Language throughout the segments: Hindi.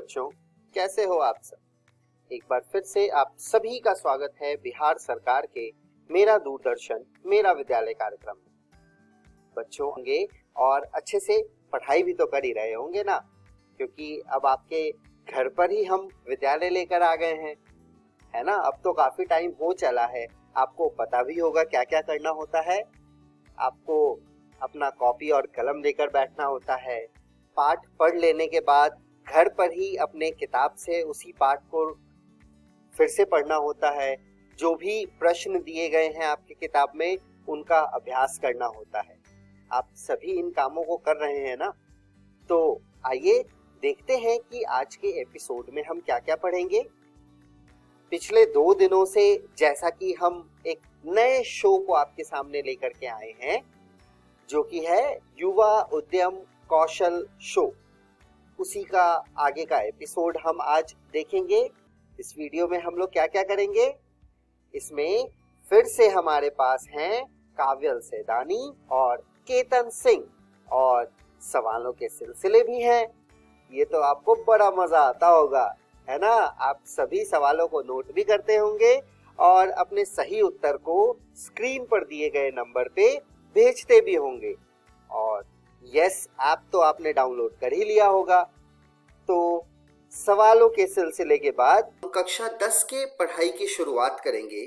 बच्चों, कैसे हो आप सब। एक बार फिर से आप सभी का स्वागत है बिहार सरकार के मेरा दूरदर्शन मेरा विद्यालय कार्यक्रम में। बच्चों होंगे और अच्छे से पढ़ाई भी तो कर ही रहे होंगे ना, क्योंकि अब आपके घर पर ही हम विद्यालय लेकर आ गए हैं, है ना। अब तो काफी टाइम हो चला है, आपको पता भी होगा क्या क्या करना होता है। आपको अपना कॉपी और कलम लेकर बैठना होता है। पाठ पढ़ लेने के बाद घर पर ही अपने किताब से उसी पाठ को फिर से पढ़ना होता है। जो भी प्रश्न दिए गए हैं आपकी किताब में, उनका अभ्यास करना होता है। आप सभी इन कामों को कर रहे हैं ना। तो आइए देखते हैं कि आज के एपिसोड में हम क्या क्या पढ़ेंगे। पिछले 2 दिनों से जैसा कि हम एक नए शो को आपके सामने लेकर के आए हैं, जो कि है युवा उद्यम कौशल शो, उसी का आगे का एपिसोड हम आज देखेंगे। इस वीडियो में हम लोग क्या क्या करेंगे, इसमें फिर से हमारे पास हैं काव्यल सेदानी और केतन सिंह, और सवालों के सिलसिले भी हैं। ये तो आपको बड़ा मजा आता होगा, है ना। आप सभी सवालों को नोट भी करते होंगे और अपने सही उत्तर को स्क्रीन पर दिए गए नंबर पे भेजते भी होंगे। और यस ऐप तो आपने डाउनलोड कर ही लिया होगा। तो सवालों के सिलसिले के बाद हम कक्षा 10 के पढ़ाई की शुरुआत करेंगे,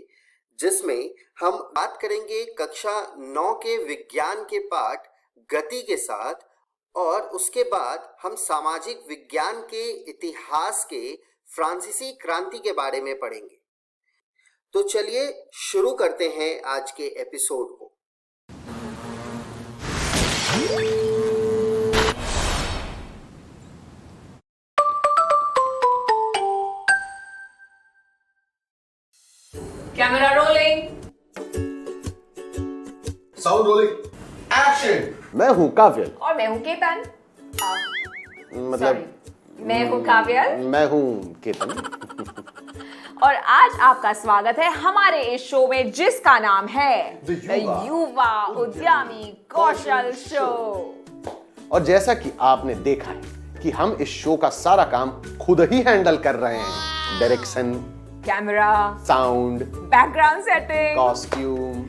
जिसमें हम बात करेंगे कक्षा 9 के विज्ञान के पाठ गति के साथ, और उसके बाद हम सामाजिक विज्ञान के इतिहास के फ्रांसीसी क्रांति के बारे में पढ़ेंगे। तो चलिए शुरू करते हैं आज के एपिसोड को। Camera rolling, sound rolling, action. मैं हूँ काव्यल। और मैं हूँ केतन। मतलब मैं हूँ काव्यल मैं हूँ केतन। और आज आपका स्वागत है हमारे इस शो में, जिसका नाम है युवा उद्यमी कौशल शो। और जैसा कि आपने देखा है कि हम इस शो का सारा काम खुद ही हैंडल कर रहे हैं। Direction, camera, sound, background setting, costume,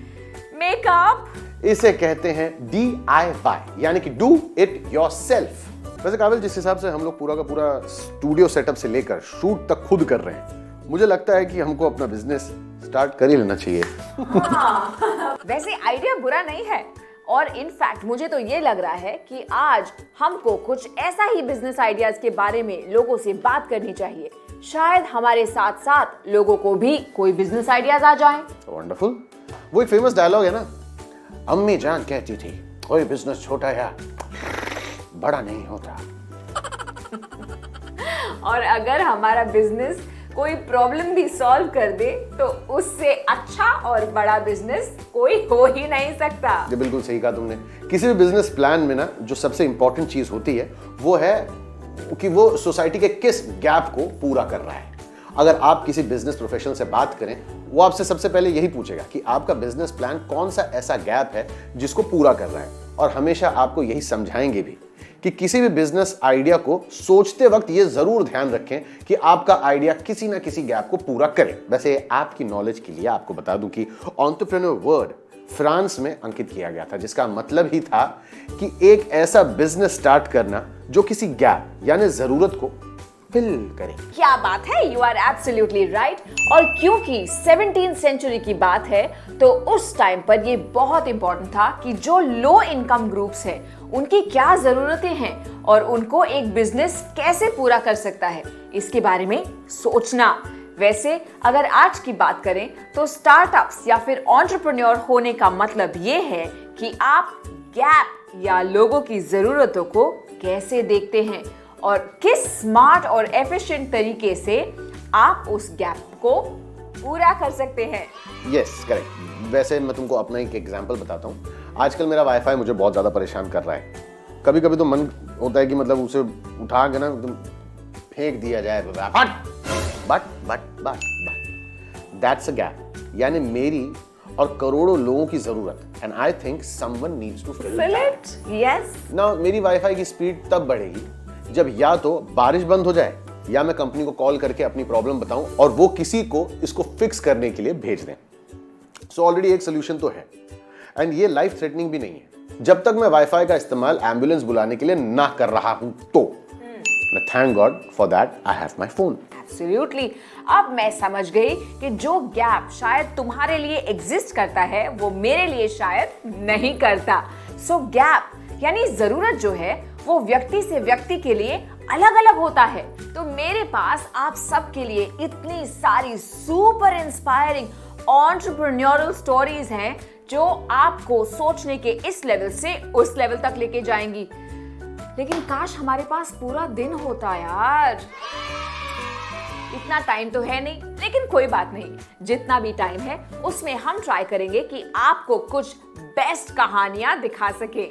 makeup, इसे कहते हैं DIY, यानी कि डू इट योरसेल्फ। वैसे काबिल, जिस हिसाब से हम लोग पूरा का पूरा स्टूडियो सेटअप से लेकर शूट तक खुद कर रहे हैं, मुझे लगता है कि हमको अपना बिजनेस स्टार्ट कर ही लेना चाहिए। वैसे आइडिया बुरा नहीं है, और इनफैक्ट मुझे तो ये लग रहा है कि आज हमको कुछ ऐसा ही बिजनेस आइडियाज के बारे में लोगों से बात करनी चाहिए। शायद हमारे साथ साथ लोगों को भी कोई बिजनेस आइडियाज आ जाएं। वंडरफुल। वो एक फेमस डायलॉग है ना, अम्मी जान कहती थी कोई बिजनेस छोटा या बड़ा नहीं होता। और अगर हमारा बिजनेस कोई प्रॉब्लम भी सॉल्व कर दे, तो उससे अच्छा और बड़ा बिजनेस कोई हो ही नहीं सकता। ये बिल्कुल सही कहा तुमने। किसी भी बिजनेस प्लान में ना, जो सबसे इंपॉर्टेंट चीज होती है वो है कि वो सोसाइटी के किस गैप को पूरा कर रहा है। अगर आप किसी बिजनेस प्रोफेशनल से बात करें, वो आपसे सबसे पहले यही पूछेगा कि आपका बिजनेस प्लान कौन सा ऐसा गैप है जिसको पूरा कर रहा है, और हमेशा आपको यही समझाएंगे भी कि किसी भी बिजनेस आइडिया को सोचते वक्त ये जरूर ध्यान रखें कि आपका आइडिया किसी ना किसी गैप को पूरा करे। वैसे आपकी नॉलेज के लिए आपको बता दूं कि एंटरप्रेन्योर वर्ड फ्रांस में अंकित किया गया था, जिसका मतलब ही था कि एक ऐसा बिजनेस स्टार्ट करना जो किसी गैप यानी जरूरत को फिल करे। क्या बात है, यू आर एब्सोल्युटली राइट। और क्योंकि 17th सेंचुरी की बात है, तो उस टाइम पर ये बहुत इंपॉर्टेंट था कि जो लो इनकम ग्रुप्स हैं, उनकी क्या जरूरतें हैं और उनको एक बिजनेस कैसे पूरा कर सकता है, इसके बारे में सोचना। वैसे अगर आज की बात करें तो स्टार्टअप्स या फिर एंटरप्रेन्योर होने का मतलब ये है कि आप गैप या लोगों की जरूरतों को कैसे देखते हैं और किस स्मार्ट और एफिशिएंट तरीके से आप उस गैप को पूरा कर सकते हैं। Yes, correct. वैसे मैं तुमको अपना एक एग्जांपल बताता हूँ। आजकल मेरा वाईफाई मुझे बहुत ज़्यादा परेशान कर रहा है। कभी कभी तो मन होता है कि मतलब उसे उठा के ना एकदम फेंक दिया जाए, बट दैट्स अ गैप, यानी मेरी और करोड़ों लोगों की जरूरत, and I think someone needs to fill it. Yes. Now मेरी वाईफाई की स्पीड तब बढ़ेगी जब या तो बारिश बंद हो जाए या मैं कंपनी को कॉल करके अपनी प्रॉब्लम बताऊं और वो किसी को इसको फिक्स करने के लिए भेज दें। सो ऑलरेडी एक सोल्यूशन तो है एंड ये लाइफ थ्रेटनिंग भी नहीं है जब तक मैं वाईफाई का इस्तेमाल एम्बुलेंस बुलाने के लिए ना कर रहा हूं तो। Thank God for that I have my phone. Absolutely. अब मैं समझ गई कि जो गैप शायद तुम्हारे लिए एग्जिस्ट करता है वो मेरे लिए शायद नहीं करता। सो गैप यानी जरूरत जो है वो व्यक्ति से व्यक्ति के लिए अलग अलग होता है। तो मेरे पास आप सबके लिए इतनी सारी सुपर इंस्पायरिंग एंटरप्रेन्योरल स्टोरीज हैं जो आपको सोचने के इस लेवल से उस लेवल तक लेके जाएंगी। लेकिन काश हमारे पास पूरा दिन होता यार। इतना टाइम तो है नहीं, लेकिन कोई बात नहीं, जितना भी टाइम है उसमें हम ट्राई करेंगे कि आपको कुछ बेस्ट कहानियां दिखा सके।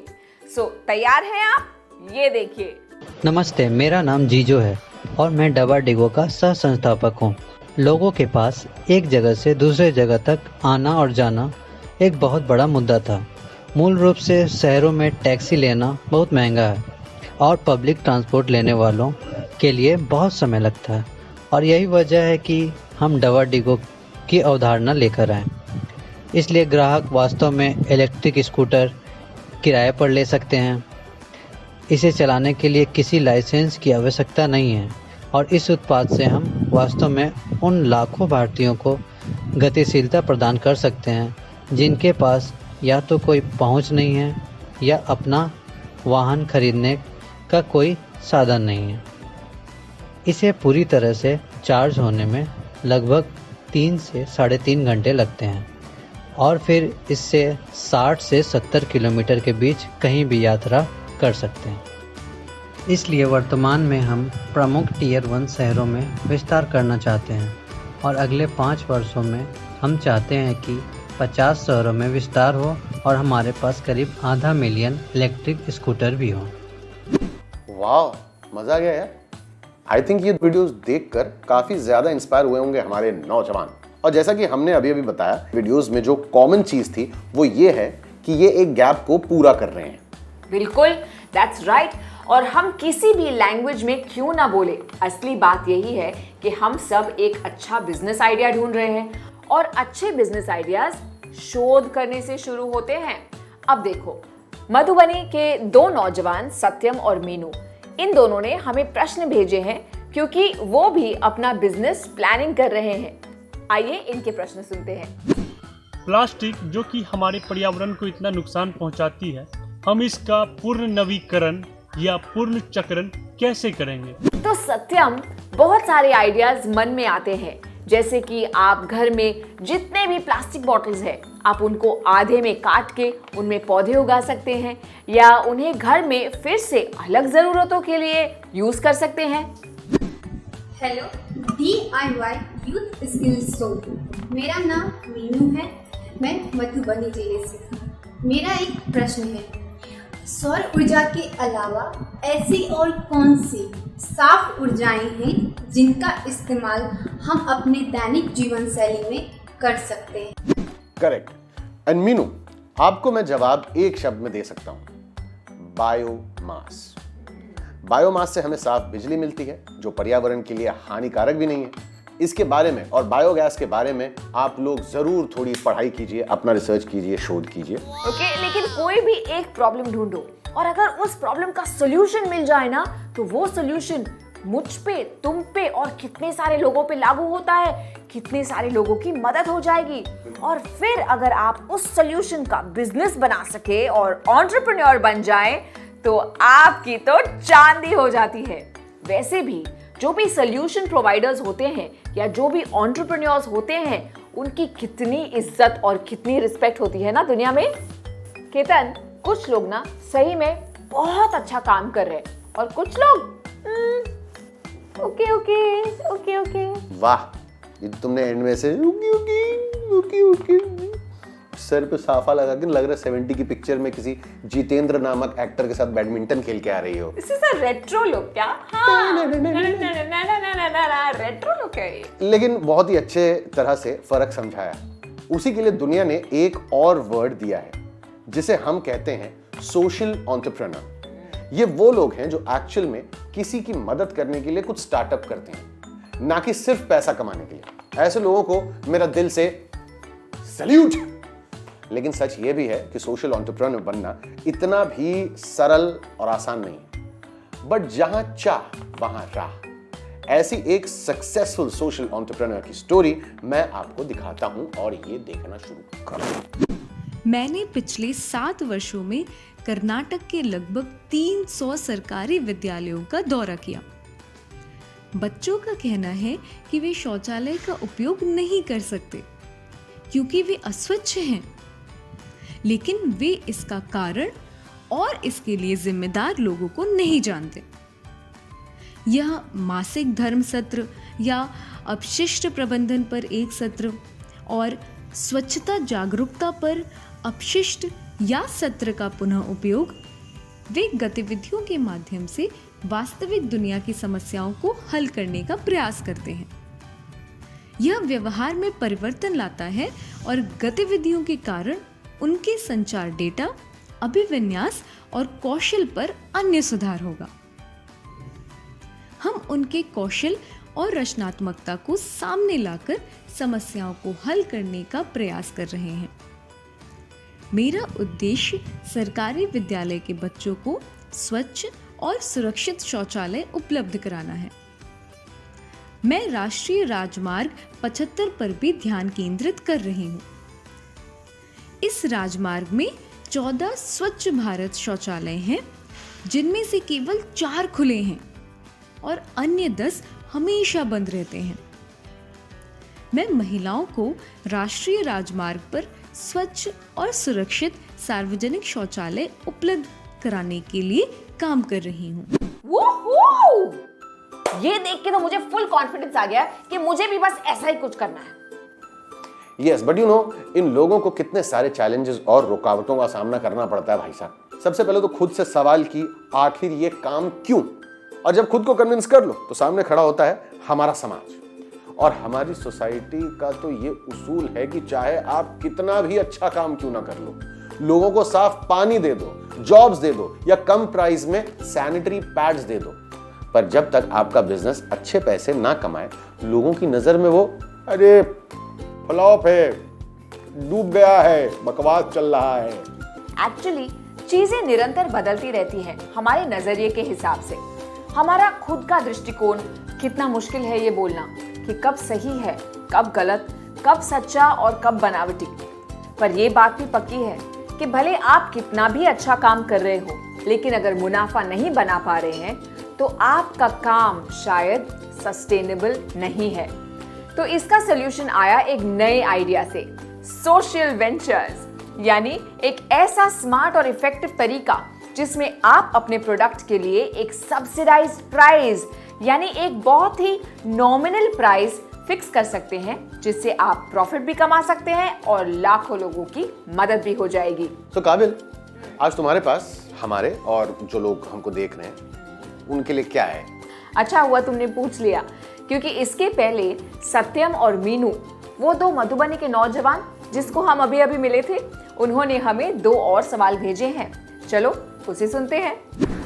सो तैयार हैं आप? ये देखिए। नमस्ते, मेरा नाम जीजो है और मैं डबा डिगो का सह संस्थापक हूँ। लोगों के पास एक जगह से दूसरे जगह तक आना और जाना एक बहुत बड़ा मुद्दा था। मूल रूप से शहरों में टैक्सी लेना बहुत महंगा है और पब्लिक ट्रांसपोर्ट लेने वालों के लिए बहुत समय लगता है और यही वजह है कि हम डबा डिगो की अवधारणा लेकर आए। इसलिए ग्राहक वास्तव में इलेक्ट्रिक स्कूटर किराए पर ले सकते हैं। इसे चलाने के लिए किसी लाइसेंस की आवश्यकता नहीं है और इस उत्पाद से हम वास्तव में उन लाखों भारतीयों को गतिशीलता प्रदान कर सकते हैं जिनके पास या तो कोई पहुंच नहीं है या अपना वाहन खरीदने का कोई साधन नहीं है। इसे पूरी तरह से चार्ज होने में लगभग 3 से 3.5 घंटे लगते हैं और फिर इससे 60 से 70 किलोमीटर के बीच कहीं भी यात्रा कर सकते हैं। इसलिए वर्तमान में हम प्रमुख टियर 1 शहरों में विस्तार करना चाहते हैं और अगले 5 वर्षों में हम चाहते हैं कि 50 शहरों में विस्तार हो और हमारे पास करीब 500,000 इलेक्ट्रिक स्कूटर भी हों। वाह, मजा आ गया यार। आई थिंक ये वीडियोस देखकर काफी ज्यादा इंस्पायर हुए होंगे हमारे नौजवान। और जैसा कि हमने अभी बताया, वीडियोस में जो कॉमन चीज थी वो ये है कि ये एक गैप को पूरा कर रहे हैं। बिल्कुल, दैट्स राइट। और हम किसी भी लैंग्वेज में क्यों ना बोले, असली बात यही है कि हम सब एक अच्छा बिजनेस आइडिया ढूंढ रहे हैं और अच्छे बिजनेस आइडियाज शोध करने से शुरू होते हैं। अब देखो, मधुबनी के 2 नौजवान सत्यम और मीनू, इन दोनों ने हमें प्रश्न भेजे हैं क्योंकि वो भी अपना बिजनेस प्लानिंग कर रहे हैं। आइए इनके प्रश्न सुनते हैं। प्लास्टिक जो कि हमारे पर्यावरण को इतना नुकसान पहुंचाती है, हम इसका पूर्ण नवीकरण या पूर्ण चक्रण कैसे करेंगे? तो सत्यम, बहुत सारे आइडियाज मन में आते हैं, जैसे कि आप घर में जितने भी प्लास्टिक बॉटल्स हैं, आप उनको आधे में काट के उनमें पौधे उगा सकते हैं या उन्हें घर में फिर से अलग जरूरतों के लिए यूज कर सकते हैं। Hello, DIY youth skill show. मेरा नाम मीनू है, मैं मधुबनी जिले से हूँ। मेरा एक प्रश्न है, सौर ऊर्जा के अलावा ऐसी और कौन सी साफ ऊर्जाएं हैं जिनका इस्तेमाल हम अपने दैनिक जीवन शैली में कर सकते हैं? करेक्ट। एंड मीनू, आपको मैं जवाब एक शब्द में दे सकता हूं, बायोमास। बायोमास से हमें साफ बिजली मिलती है जो पर्यावरण के लिए हानिकारक भी नहीं है। इसके बारे में और बायोगैस के बारे में आप लोग जरूर थोड़ी पढ़ाई कीजिए, अपना रिसर्च कीजिए, शोध कीजिए। ओके, लेकिन कोई भी एक प्रॉब्लम ढूंढो और अगर उस प्रॉब्लम का सॉल्यूशन मिल जाए ना, तो वो सॉल्यूशन मुझ पे, तुम पे और कितने सारे लोगों पे लागू होता है, कितने सारे लोगों की मदद हो जाएगी। और फिर अगर आप उस सॉल्यूशन का बिजनेस बना सके और एंटरप्रेन्योर बन जाए, तो आपकी तो चांदी हो जाती है। वैसे भी जो भी सॉल्यूशन प्रोवाइडर्स होते हैं या जो भी एंटरप्रेन्योर्स होते हैं, उनकी कितनी इज्जत और कितनी रिस्पेक्ट होती है ना दुनिया में। केतन, कुछ लोग ना सही में बहुत अच्छा काम कर रहे हैं और कुछ लोग ओके। वाह, ये तुमने एंड में से ओके सर पे साफा लगा के लग रहा है 70 की पिक्चर में किसी जितेंद्र नामक एक्टर के साथ बैडमिंटन खेल के आ रही हो। इस इज अ रेट्रो लुक क्या? हाँ, रेट्रो लुक है ये। लेकिन बहुत ही अच्छे तरह से फर्क समझाया। उसी के लिए दुनिया ने एक और वर्ड दिया है जिसे हम कहते हैं सोशल एंटरप्रेन्योर। ये वो लोग हैं जो एक्चुअल में किसी की मदद करने के लिए कुछ स्टार्टअप करते हैं, ना कि सिर्फ पैसा कमाने के लिए। ऐसे लोगों को मेरा दिल से सैल्यूट। लेकिन सच ये भी है कि सोशल एंटरप्रेन्योर बनना इतना भी सरल और आसान नहीं है। बट जहां चाह वहां राह, ऐसी एक सक्सेसफुल सोशल एंटरप्रेन्योर की स्टोरी मैं आपको दिखाता हूं और ये देखना शुरू करो। मैंने पिछले 7 वर्षों में कर्नाटक के लगभग 300 सरकारी विद्यालयों का दौरा किया। बच्चों का कहना है कि वे शौचालय का उपयोग नहीं कर सकते क्योंकि वे अस्वच्छ हैं, लेकिन वे इसका कारण और इसके लिए जिम्मेदार लोगों को नहीं जानते। यह मासिक धर्म सत्र या अपशिष्ट प्रबंधन पर एक सत्र और स्वच्छता जागरूकता पर अपशिष्ट या सत्र का पुनः उपयोग, वे गतिविधियों के माध्यम से वास्तविक दुनिया की समस्याओं को हल करने का प्रयास करते हैं। यह व्यवहार में परिवर्तन लाता है और गतिविधियों के कारण उनके संचार डेटा, अभिविन्यास और कौशल पर अन्य सुधार होगा। हम उनके कौशल और रचनात्मकता को सामने लाकर समस्याओं को हल करने का प्रयास कर रहे हैं। मेरा उद्देश्य सरकारी विद्यालय के बच्चों को स्वच्छ और सुरक्षित शौचालय उपलब्ध कराना है। मैं राष्ट्रीय राजमार्ग 75 पर भी ध्यान केंद्रित कर रही हूँ। इस राजमार्ग में 14 स्वच्छ भारत शौचालय हैं, जिनमें से केवल 4 खुले हैं और अन्य 10 हमेशा बंद रहते हैं। मैं महिलाओं को राष्ट्रीय राजमार्ग पर स्वच्छ और सुरक्षित सार्वजनिक शौचालय उपलब्ध कराने के लिए काम कर रही हूँ। वूहू! ये देख के तो मुझे फुल कॉन्फिडेंस आ गया कि मुझे भी बस ऐसा ही कुछ करना है। यस, बट यू नो, इन लोगों को कितने सारे चैलेंजेस और रुकावटों का सामना करना पड़ता है भाई साहब। सबसे पहले तो खुद से सवाल की आखिर ये काम क्यों, और जब खुद को कन्विंस कर लो तो सामने खड़ा होता है हमारा समाज और हमारी सोसाइटी का। तो ये उसूल है कि चाहे आप कितना भी अच्छा काम क्यों ना कर लो, लोगों को साफ पानी दे दो, जॉब्स दे दो या कम प्राइस में सैनिटरी पैड्स दे दो, पर जब तक आपका बिजनेस अच्छे पैसे ना कमाए, लोगों की नजर में वो अरे फ्लॉप है, डूब गया है, बकवास चल रहा है। एक्चुअली चीजें निरंतर बदलती रहती हैं हमारे नजरिए के हिसाब से। हमारा खुद का दृष्टिकोण कितना मुश्किल है ये बोलना कि कब सही है, कब गलत, कब सच्चा और कब बनावटी। पर ये बात भी पक्की है कि भले आप कितना भी अच्छा काम कर रहे हो, लेकिन अगर मुनाफा नहीं बना पा रहे हैं तो आपका काम शायद सस्टेनेबल नहीं है। तो इसका सलूशन आया एक नए आइडिया से, सोशल वेंचर्स, यानी एक ऐसा स्मार्ट और इफेक्टिव तरीका जिसमें आप अपने प्रोडक्ट के लिए एक सब्सिडाइज्ड प्राइस, यानी एक बहुत ही नॉमिनल प्राइस फिक्स कर सकते हैं, जिससे आप प्रॉफिट भी कमा सकते हैं और लाखों लोगों की मदद भी हो जाएगी। तो काबिल, आज तुम्हारे पास हमारे और जो लोग हमको देख रहे हैं उनके लिए क्या है? अच्छा हुआ तुमने पूछ लिया, क्योंकि इसके पहले सत्यम और मीनू, वो 2 मधुबनी के नौजवान जिसको हम अभी अभी मिले थे, उन्होंने हमें 2 और सवाल भेजे हैं। चलो उसे सुनते हैं।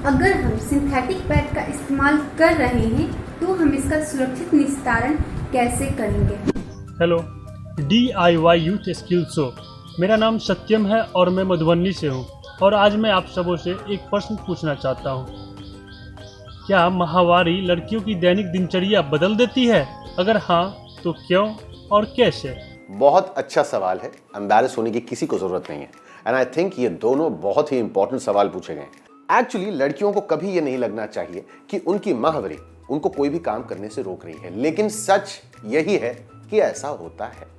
अगर हम सिंथेटिक पैड का इस्तेमाल कर रहे हैं तो हम इसका सुरक्षित निस्तारण कैसे करेंगे? Hello, DIY youth skill show. मेरा नाम सत्यम है और मैं मधुबनी से हूँ, और आज मैं आप सबों से एक प्रश्न पूछना चाहता हूँ। क्या माहवारी लड़कियों की दैनिक दिनचर्या बदल देती है? अगर हाँ तो क्यों और कैसे? बहुत अच्छा सवाल है, एम्बैरेस होने की किसी को जरूरत नहीं है। एंड आई थिंक ये दोनों बहुत ही इंपॉर्टेंट सवाल पूछे गए हैं। एक्चुअली लड़कियों को कभी ये नहीं लगना चाहिए कि उनकी माहवारी उनको कोई भी काम करने से रोक रही है, लेकिन सच यही है कि ऐसा होता है।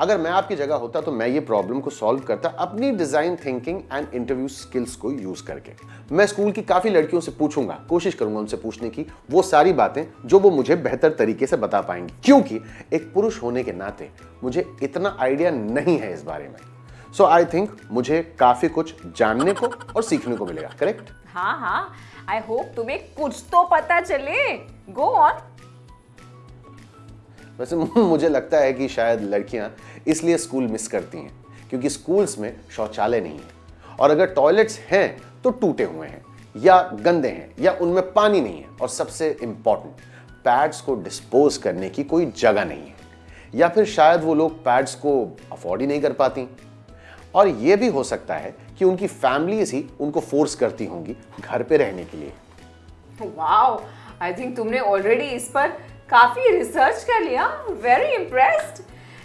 अगर मैं आपकी जगह होता तो मैं ये प्रॉब्लम को सॉल्व करता अपनी design thinking and interview skills को यूज करके। मैं स्कूल की काफी लड़कियों से पूछूंगा, कोशिश करूंगा उनसे पूछने की वो सारी बातें जो वो मुझे बेहतर तरीके से बता पाएंगी, क्योंकि एक पुरुष होने के नाते मुझे इतना आइडिया नहीं है इस बारे में। सो आई थिंक मुझे काफी कुछ जानने को और सीखने को मिलेगा। करेक्ट? हाँ, आई होप तुम्हें कुछ तो पता चले। Go on. वैसे मुझे लगता है कि शायद लड़कियां इसलिए स्कूल मिस करती हैं क्योंकि स्कूल्स में शौचालय नहीं है, और अगर टॉयलेट्स हैं तो टूटे हुए हैं, या गंदे हैं या उनमें पानी नहीं है, और सबसे इंपॉर्टेंट पैड्स को डिस्पोज करने की कोई जगह नहीं है, या फिर शायद वो लोग पैड्स को अफोर्ड ही नहीं कर पाती, और ये भी हो सकता है कि उनकी फैमिलीज ही उनको फोर्स करती होंगी घर पे रहने के लिए। वाओ, आई थिंक तुमने ऑलरेडी इस पर काफी रिसर्च कर लिया, वेरी इम्प्रेस्ड।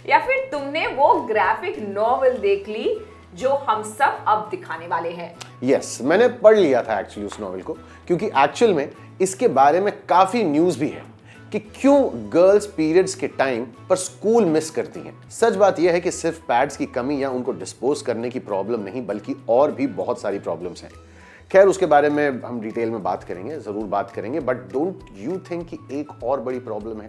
या फिर तुमने वो ग्राफिक नॉवेल देख ली जो हम सब अब दिखाने वाले हैं? यस, मैंने पढ़ लिया था एक्चुअली उस नॉवेल को, क्योंकि एक्चुअल में इसके बारे में काफी न्यूज भी है कि क्यों गर्ल्स पीरियड्स के टाइम पर स्कूल मिस करती हैं। सच बात यह है कि सिर्फ पैड्स की कमी या उनको डिस्पोज करने की प्रॉब्लम नहीं, बल्कि और भी बहुत सारी प्रॉब्लम्स हैं। खैर, उसके बारे में हम डिटेल में बात करेंगे, जरूर बात करेंगे, बट डोंट यू थिंक कि एक और बड़ी प्रॉब्लम है?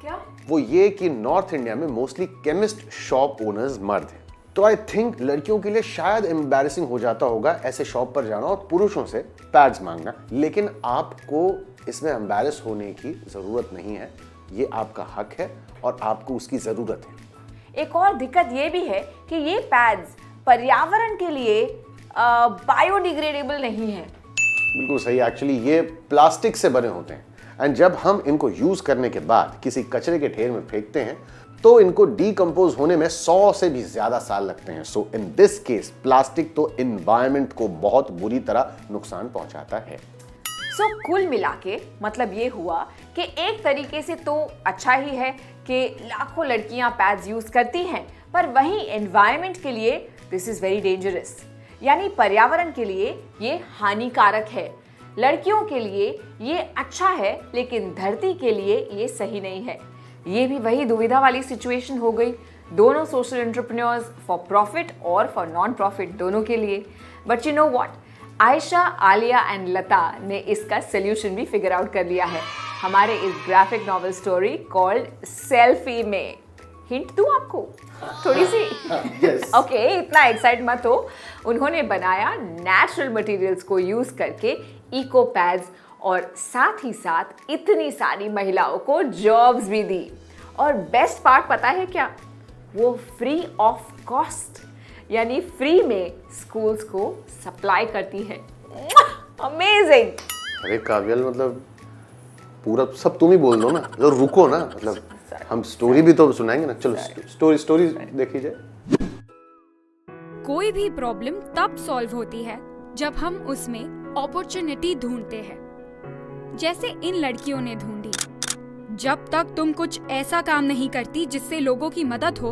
क्या? वो ये कि नॉर्थ इंडिया में मोस्टली केमिस्ट शॉप ओनर्स मर्द हैं, तो आई थिंक लड़कियों के लिए शायद एम्बैरेसिंग हो जाता होगा ऐसे शॉप पर जाना और पुरुषों से पैड्स मांगना, लेकिन आपको इसमें एम्बैरेस होने की जरूरत नहीं है। ये आपका हक है और आपको उसकी जरूरत है। एक और दिक्कत ये भी है कि ये पैड्स पर्यावरण के लिए बायोडिग्रेडेबल नहीं है। बिल्कुल सही, एक्चुअली ये प्लास्टिक से बने होते हैं, एंड जब हम इनको यूज करने के बाद किसी कचरे के ढेर में फेंकते हैं तो इनको डीकंपोज होने में 100 से भी ज्यादा साल लगते हैं। सो इन दिस केस प्लास्टिक तो एनवायरनमेंट को बहुत बुरी तरह नुकसान पहुंचाता है। सो कुल मिला के मतलब ये हुआ कि एक तरीके से तो अच्छा ही है कि लाखों लड़कियां पैड्स यूज करती हैं, पर वहीं एनवायरनमेंट के लिए दिस इज वेरी डेंजरस, यानी पर्यावरण के लिए ये हानिकारक है। लड़कियों के लिए ये अच्छा है, लेकिन धरती के लिए ये सही नहीं है। ये भी वही दुविधा वाली सिचुएशन हो गई दोनों सोशल एंटरप्रेन्योर्स, फॉर प्रॉफिट और फॉर नॉन प्रॉफिट, दोनों के लिए। But you know what, Ayesha, Aliya and Lata ने इसका सोल्यूशन भी फिगर आउट कर लिया है हमारे इस graphic novel story called selfie में। हिंट दूं आपको थोड़ी सी? Yes. ओके, इतना एक्साइट मत हो। उन्होंने बनाया नेचुरल मटेरियल्स को यूज करके इको पैड्स, और साथ ही साथ इतनी सारी महिलाओं को जॉब्स भी दी। और बेस्ट पार्ट पता है क्या? वो फ्री ऑफ कॉस्ट, यानी फ्री में स्कूल्स को सप्लाई करती है। अमेजिंग। अरे काव्यल, मतलब पूरा सब तुम ही बोल दो ना, तो रुको ना, मतलब हम स्टोरी भी तो सुनाएंगे ना। चलो स्टोरी देखी जाए। कोई भी प्रॉब्लम तब सॉल्व होती है जब हम उसमें अपॉर्चुनिटी ढूंढते हैं, जैसे इन लड़कियों ने ढूंढी। जब तक तुम कुछ ऐसा काम नहीं करती जिससे लोगों की मदद हो,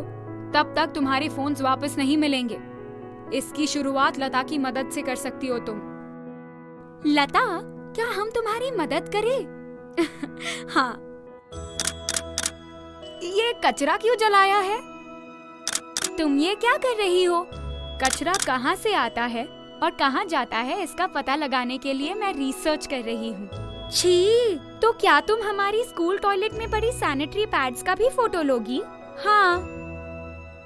तब तक तुम्हारे फोन्स वापस नहीं मिलेंगे। इसकी शुरुआत लता की मदद से कर सकती हो तुम। लता, क्या हम तुम्हारी मदद करें? हाँ। ये कचरा क्यों जलाया है? तुम ये क्या कर रही हो? कचरा कहाँ से आता है और कहाँ जाता है, इसका पता लगाने के लिए मैं रिसर्च कर रही हूँ। छी, तो क्या तुम हमारी स्कूल टॉयलेट में पड़ी सैनिटरी पैड्स का भी फोटो लोगी? हाँ।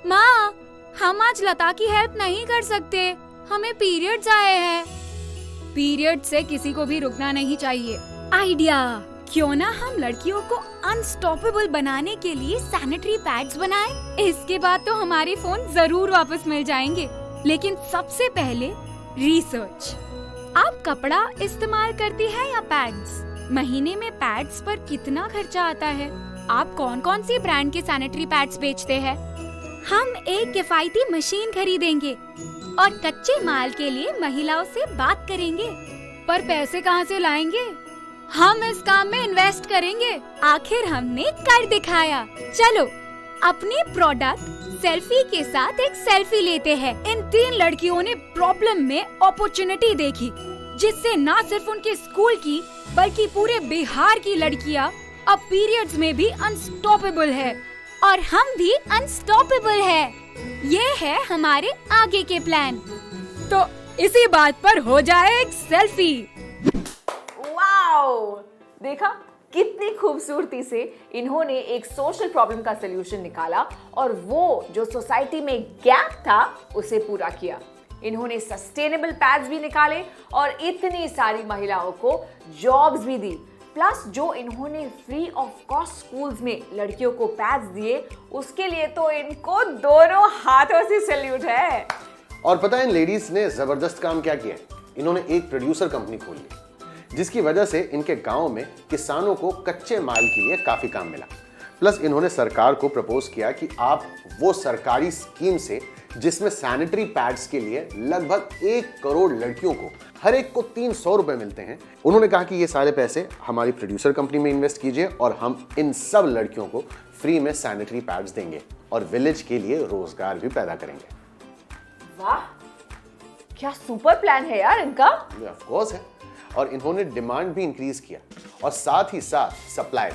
माँ, हम आज लता की हेल्प नहीं कर सकते, हमें पीरियड्स आए हैं। पीरियड से किसी को भी रुकना नहीं चाहिए। आइडिया, क्यों ना हम लड़कियों को अनस्टॉपेबल बनाने के लिए सैनिटरी पैड्स बनाएं? इसके बाद तो हमारे फोन जरूर वापस मिल जाएंगे। लेकिन सबसे पहले रिसर्च। आप कपड़ा इस्तेमाल करती है या पैड्स? महीने में पैड्स पर कितना खर्चा आता है? आप कौन कौन सी ब्रांड के सैनिटरी पैड्स बेचते हैं? हम एक किफायती मशीन खरीदेंगे और कच्चे माल के लिए महिलाओं से बात करेंगे। पर पैसे कहाँ से लाएंगे? हम इस काम में इन्वेस्ट करेंगे। आखिर हमने कर दिखाया। चलो अपनी प्रोडक्ट सेल्फी के साथ एक सेल्फी लेते हैं। इन 3 लड़कियों ने प्रॉब्लम में अपॉर्चुनिटी देखी, जिससे न सिर्फ उनके स्कूल की बल्कि पूरे बिहार की लड़कियां अब पीरियड्स में भी अनस्टॉपेबल है, और हम भी अनस्टॉपेबल है। ये है हमारे आगे के प्लान। तो इसी बात पर हो जाए एक सेल्फी। वाओ, देखा कितनी खूबसूरती से इन्होंने एक सोशल प्रॉब्लम का सलूशन निकाला, और वो जो सोसाइटी में गैप था उसे पूरा किया। इन्होंने सस्टेनेबल पैड्स भी निकाले और इतनी सारी महिलाओं को जॉब्स भी दी। प्लस जो इन्होंने फ्री ऑफ कॉस्ट स्कूल्स में लड़कियों को पैड्स दिए, उसके लिए तो इनको दोनों हाथों से सैल्यूट है। और पता है इन लेडीज ने जबरदस्त काम क्या किया? इन्होंने एक प्रोड्यूसर कंपनी खोल ली, जिसकी वजह से इनके गांव में किसानों को कच्चे माल के लिए काफी काम मिला। प्लस इन्होंने सरकार को प्रपोज किया कि आप वो सरकारी स्कीम से जिसमें सैनिटरी पैड्स के लिए लगभग 1 करोड़ लड़कियों को हर एक को 300 रुपए मिलते हैं, उन्होंने कहा कि ये सारे पैसे हमारी प्रोड्यूसर कंपनी में इन्वेस्ट कीजिए और हम इन सब लड़कियों को फ्री में सैनिटरी पैड्स देंगे और विलेज के लिए रोजगार भी पैदा करेंगे। वाह, क्या सुपर प्लान है यार इनका। ऑफ कोर्स है। और इन्होंने डिमांड भी इंक्रीज किया और साथ ही साथ सप्लाई।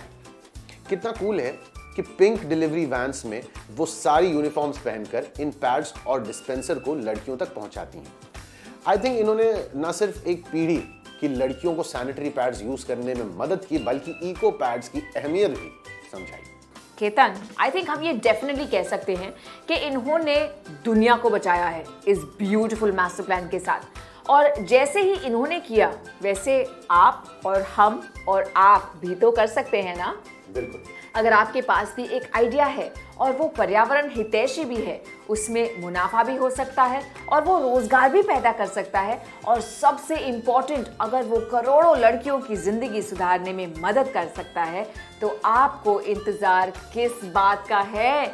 कितना कूल है कि पिंक डिलीवरी वैन्स में वो सारी यूनिफॉर्म्स पहनकर इन पैड्स और डिस्पेंसर को लड़कियों तक पहुंचाती हैं। आई थिंक इन्होंने न सिर्फ एक पीढ़ी की लड़कियों को सैनिटरी पैड्स यूज करने में मदद की, बल्कि इको पैड्स की अहमियत भी समझाई। केतन, आई थिंक हम ये डेफिनेटली कह सकते हैं कि इन्होंने दुनिया को बचाया है इस ब्यूटीफुल मास्टर प्लान के साथ। और जैसे ही इन्होंने किया वैसे आप और हम और आप भी तो कर सकते हैं ना। बिल्कुल। अगर आपके पास भी एक आइडिया है और वो पर्यावरण हितैषी भी है, उसमें मुनाफा भी हो सकता है और वो रोजगार भी पैदा कर सकता है, और सबसे इम्पोर्टेंट अगर वो करोड़ों लड़कियों की जिंदगी सुधारने में मदद कर सकता है, तो आपको इंतजार किस बात का है?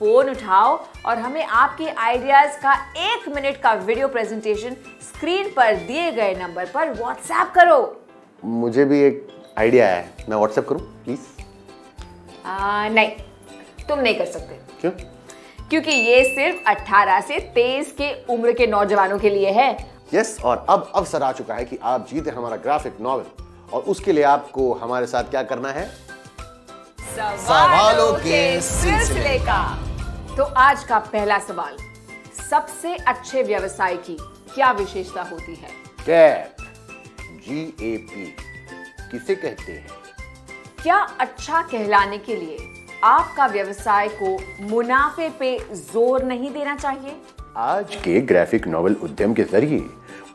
फोन उठाओ और हमें आपके आइडियाज का 1 मिनट का वीडियो प्रेजेंटेशन स्क्रीन पर दिए गए नंबर पर व्हाट्सएप करो। मुझे भी एक आइडिया है, मैं व्हाट्सएप करूं प्लीज? नहीं, तुम नहीं कर सकते। क्यों? क्योंकि ये सिर्फ 18 से 23 के उम्र के नौजवानों के लिए है। यस, और अब अवसर आ चुका है कि आप जीते हमारा ग्राफिक नॉवेल, और उसके लिए आपको हमारे साथ क्या करना है? सवालों के सिलसिले का। तो आज का पहला सवाल, सबसे अच्छे व्यवसाय की क्या विशेषता होती है? गैप, GAP किसे कहते हैं? क्या अच्छा कहलाने के लिए आपका व्यवसाय को मुनाफे पे जोर नहीं देना चाहिए? आज के ग्राफिक नॉवेल उद्यम के जरिए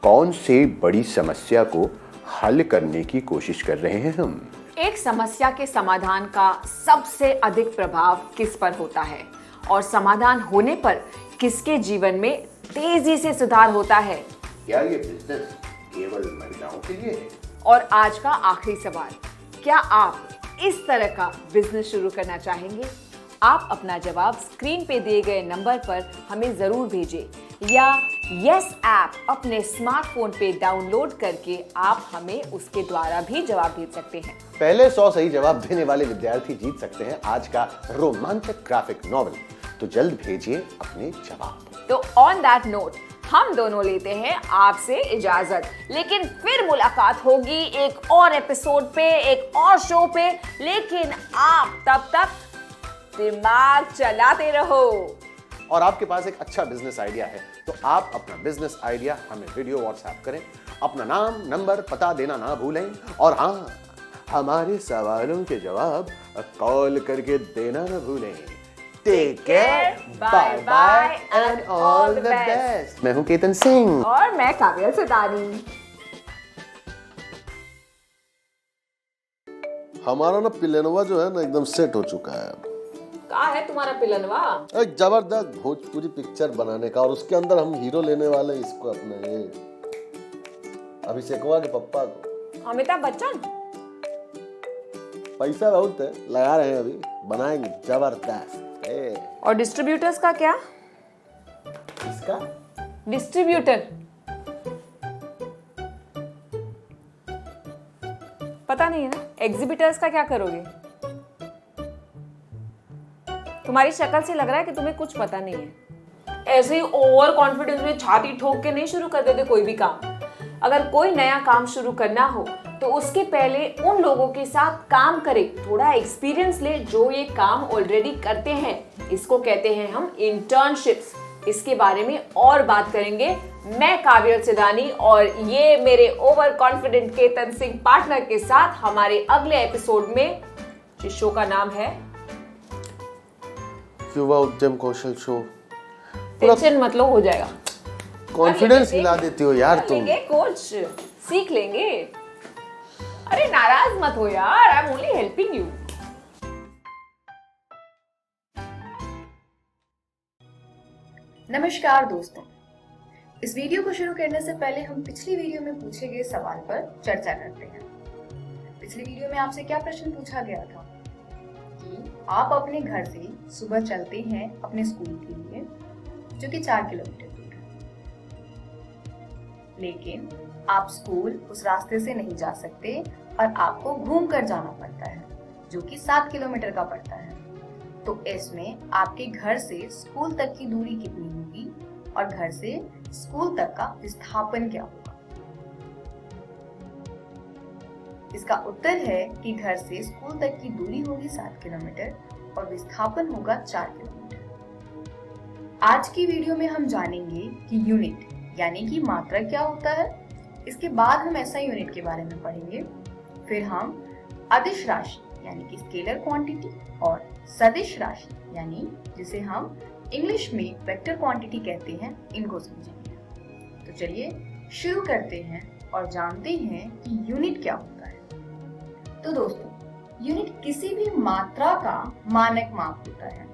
कौन से बड़ी समस्या को हल करने की कोशिश कर रहे हैं हम? एक समस्या के समाधान का सबसे अधिक प्रभाव किस पर होता है, और समाधान होने पर किसके जीवन में तेजी से सुधार होता है? क्या ये बिजनेस केवल महिलाओं के लिए है? और आज का आखिरी सवाल, क्या आप इस तरह का बिजनेस शुरू करना चाहेंगे? आप अपना जवाब स्क्रीन पे दिए गए नंबर पर हमें जरूर भेजें, या यस ऐप अपने स्मार्टफोन पे डाउनलोड करके आप हमें उसके द्वारा भी जवाब भेज सकते हैं। पहले 100 सही जवाब देने वाले विद्यार्थी जीत सकते हैं आज का रोमांचक ग्राफिक नॉवेल। तो जल्द भेजिए अपने जवाब। तो ऑन दैट नोट हम दोनों लेते हैं आपसे इजाजत, लेकिन फिर मुलाकात होगी एक और एपिसोड पे, एक और शो पे। लेकिन आप तब तक दिमाग चलाते रहो। और आपके पास एक अच्छा बिजनेस आइडिया है तो आप अपना बिजनेस आइडिया हमें वीडियो व्हाट्सएप करें, अपना नाम, नंबर, पता देना ना भूलें, और हाँ, हमारे सवालों के जवाब कॉल करके देना ना भूलें। Take care, bye bye and all the best। मैं हूं केतन सिंह और मैं काव्या सदानी। हमारा ना पिलेनवा जो है ना एकदम सेट हो चुका है। कहाँ है तुम्हारा पिलनवा? एक जबरदस्त भोजपुरी पिक्चर बनाने का, और उसके अंदर हम हीरो लेने वाले इसको अपने ये अभिषेकवा के पप्पा को। अमिताभ बच्चन। पैसा बहुत है, लगा रहे हैं, अभी बनाएंगे जबरदस्त। और डिस्ट्रीब्यूटर्स का क्या? इसका डिस्ट्रीब्यूटर पता नहीं है ना। एग्जिबिटर्स का क्या करोगे? तुम्हारी शक्ल से लग रहा है कि तुम्हें कुछ पता नहीं है। ऐसे ही ओवर कॉन्फिडेंस में छाती ठोक के नहीं शुरू कर देते कोई भी काम। अगर कोई नया काम शुरू करना हो तो उसके पहले उन लोगों के साथ काम करे, थोड़ा एक्सपीरियंस ले जो ये काम ऑलरेडी करते हैं। इसको कहते हैं हम इंटर्नशिप्स। इसके बारे में और बात करेंगे मैं काव्या सदानी और ये मेरे over confident Ketan Singh partner के साथ हमारे अगले एपिसोड में, जिस शो का नाम है युवा उद्यम कौशल शो। टेंशन मत लो, हो जाएगा। कॉन्फिडेंस हिला देती हो यार तुम। कोच सीख लेंगे। अरे नाराज मत हो यार, I am only helping you. नमस्कार दोस्तों, इस वीडियो को शुरू करने से पहले हम पिछली वीडियो में पूछे गए सवाल पर चर्चा करते हैं। पिछली वीडियो में आपसे क्या प्रश्न पूछा गया था कि आप अपने घर से सुबह चलते हैं अपने स्कूल के लिए, जो कि 4 किलोमीटर दूर है, लेकिन आप स्कूल उस रास्ते से नहीं जा सकते और आपको घूम कर जाना पड़ता है, जो कि 7 किलोमीटर का पड़ता है। तो इसमें आपके घर से स्कूल तक की दूरी कितनी होगी और घर से स्कूल तक का विस्थापन क्या होगा? इसका उत्तर है कि घर से स्कूल तक की दूरी होगी 7 किलोमीटर और विस्थापन होगा 4 किलोमीटर। आज की वीडियो में हम जानेंगे कि यूनिट यानी कि मात्रक क्या होता है। इसके बाद हम एसआई यूनिट के बारे में पढ़ेंगे। फिर हम अदिश राशि यानी कि स्केलर क्वांटिटी और सदिश राशि यानी जिसे हम इंग्लिश में वेक्टर क्वांटिटी कहते हैं, इनको समझेंगे। तो चलिए शुरू करते हैं और जानते हैं कि यूनिट क्या होता है। तो दोस्तों, यूनिट किसी भी मात्रा का मानक माप होता है।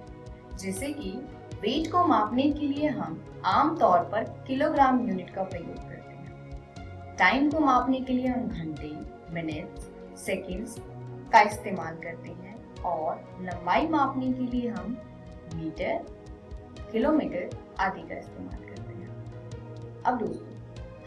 जैसे कि वेट को मापने के लिए हम आमतौर पर किलोग्राम यूनिट का प्रयोग करते हैं। टाइम को मापने के लिए हम घंटे, मिनट्स, सेकंड्स का इस्तेमाल करते हैं और लंबाई मापने के लिए हम मीटर, किलोमीटर आदि का इस्तेमाल करते हैं। अब दोस्तों,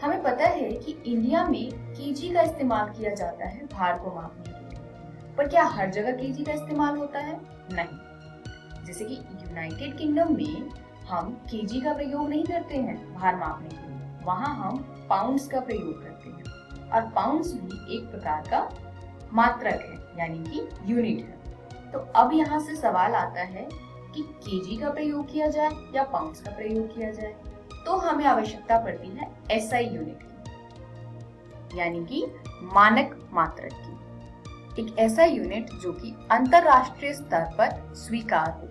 हमें पता है कि इंडिया में केजी का इस्तेमाल किया जाता है भार को मापने के लिए, पर क्या हर जगह केजी का इस्तेमाल होता है? नहीं। जैसे कि यूनाइटेड किंगडम में हम केजी का प्रयोग नहीं करते हैं भार मापने के लिए, वहां हम पाउंड्स का प्रयोग करते हैं और पाउंड्स भी एक प्रकार का मात्रक है यानी कि यूनिट है। तो अब यहाँ से सवाल आता है कि केजी का प्रयोग किया जाए या पाउंड्स का प्रयोग किया जाए। तो हमें आवश्यकता पड़ती है एसआई यूनिट की, यानी कि मानक मात्रक की। एक ऐसा यूनिट जो कि अंतरराष्ट्रीय स्तर पर स्वीकार हो।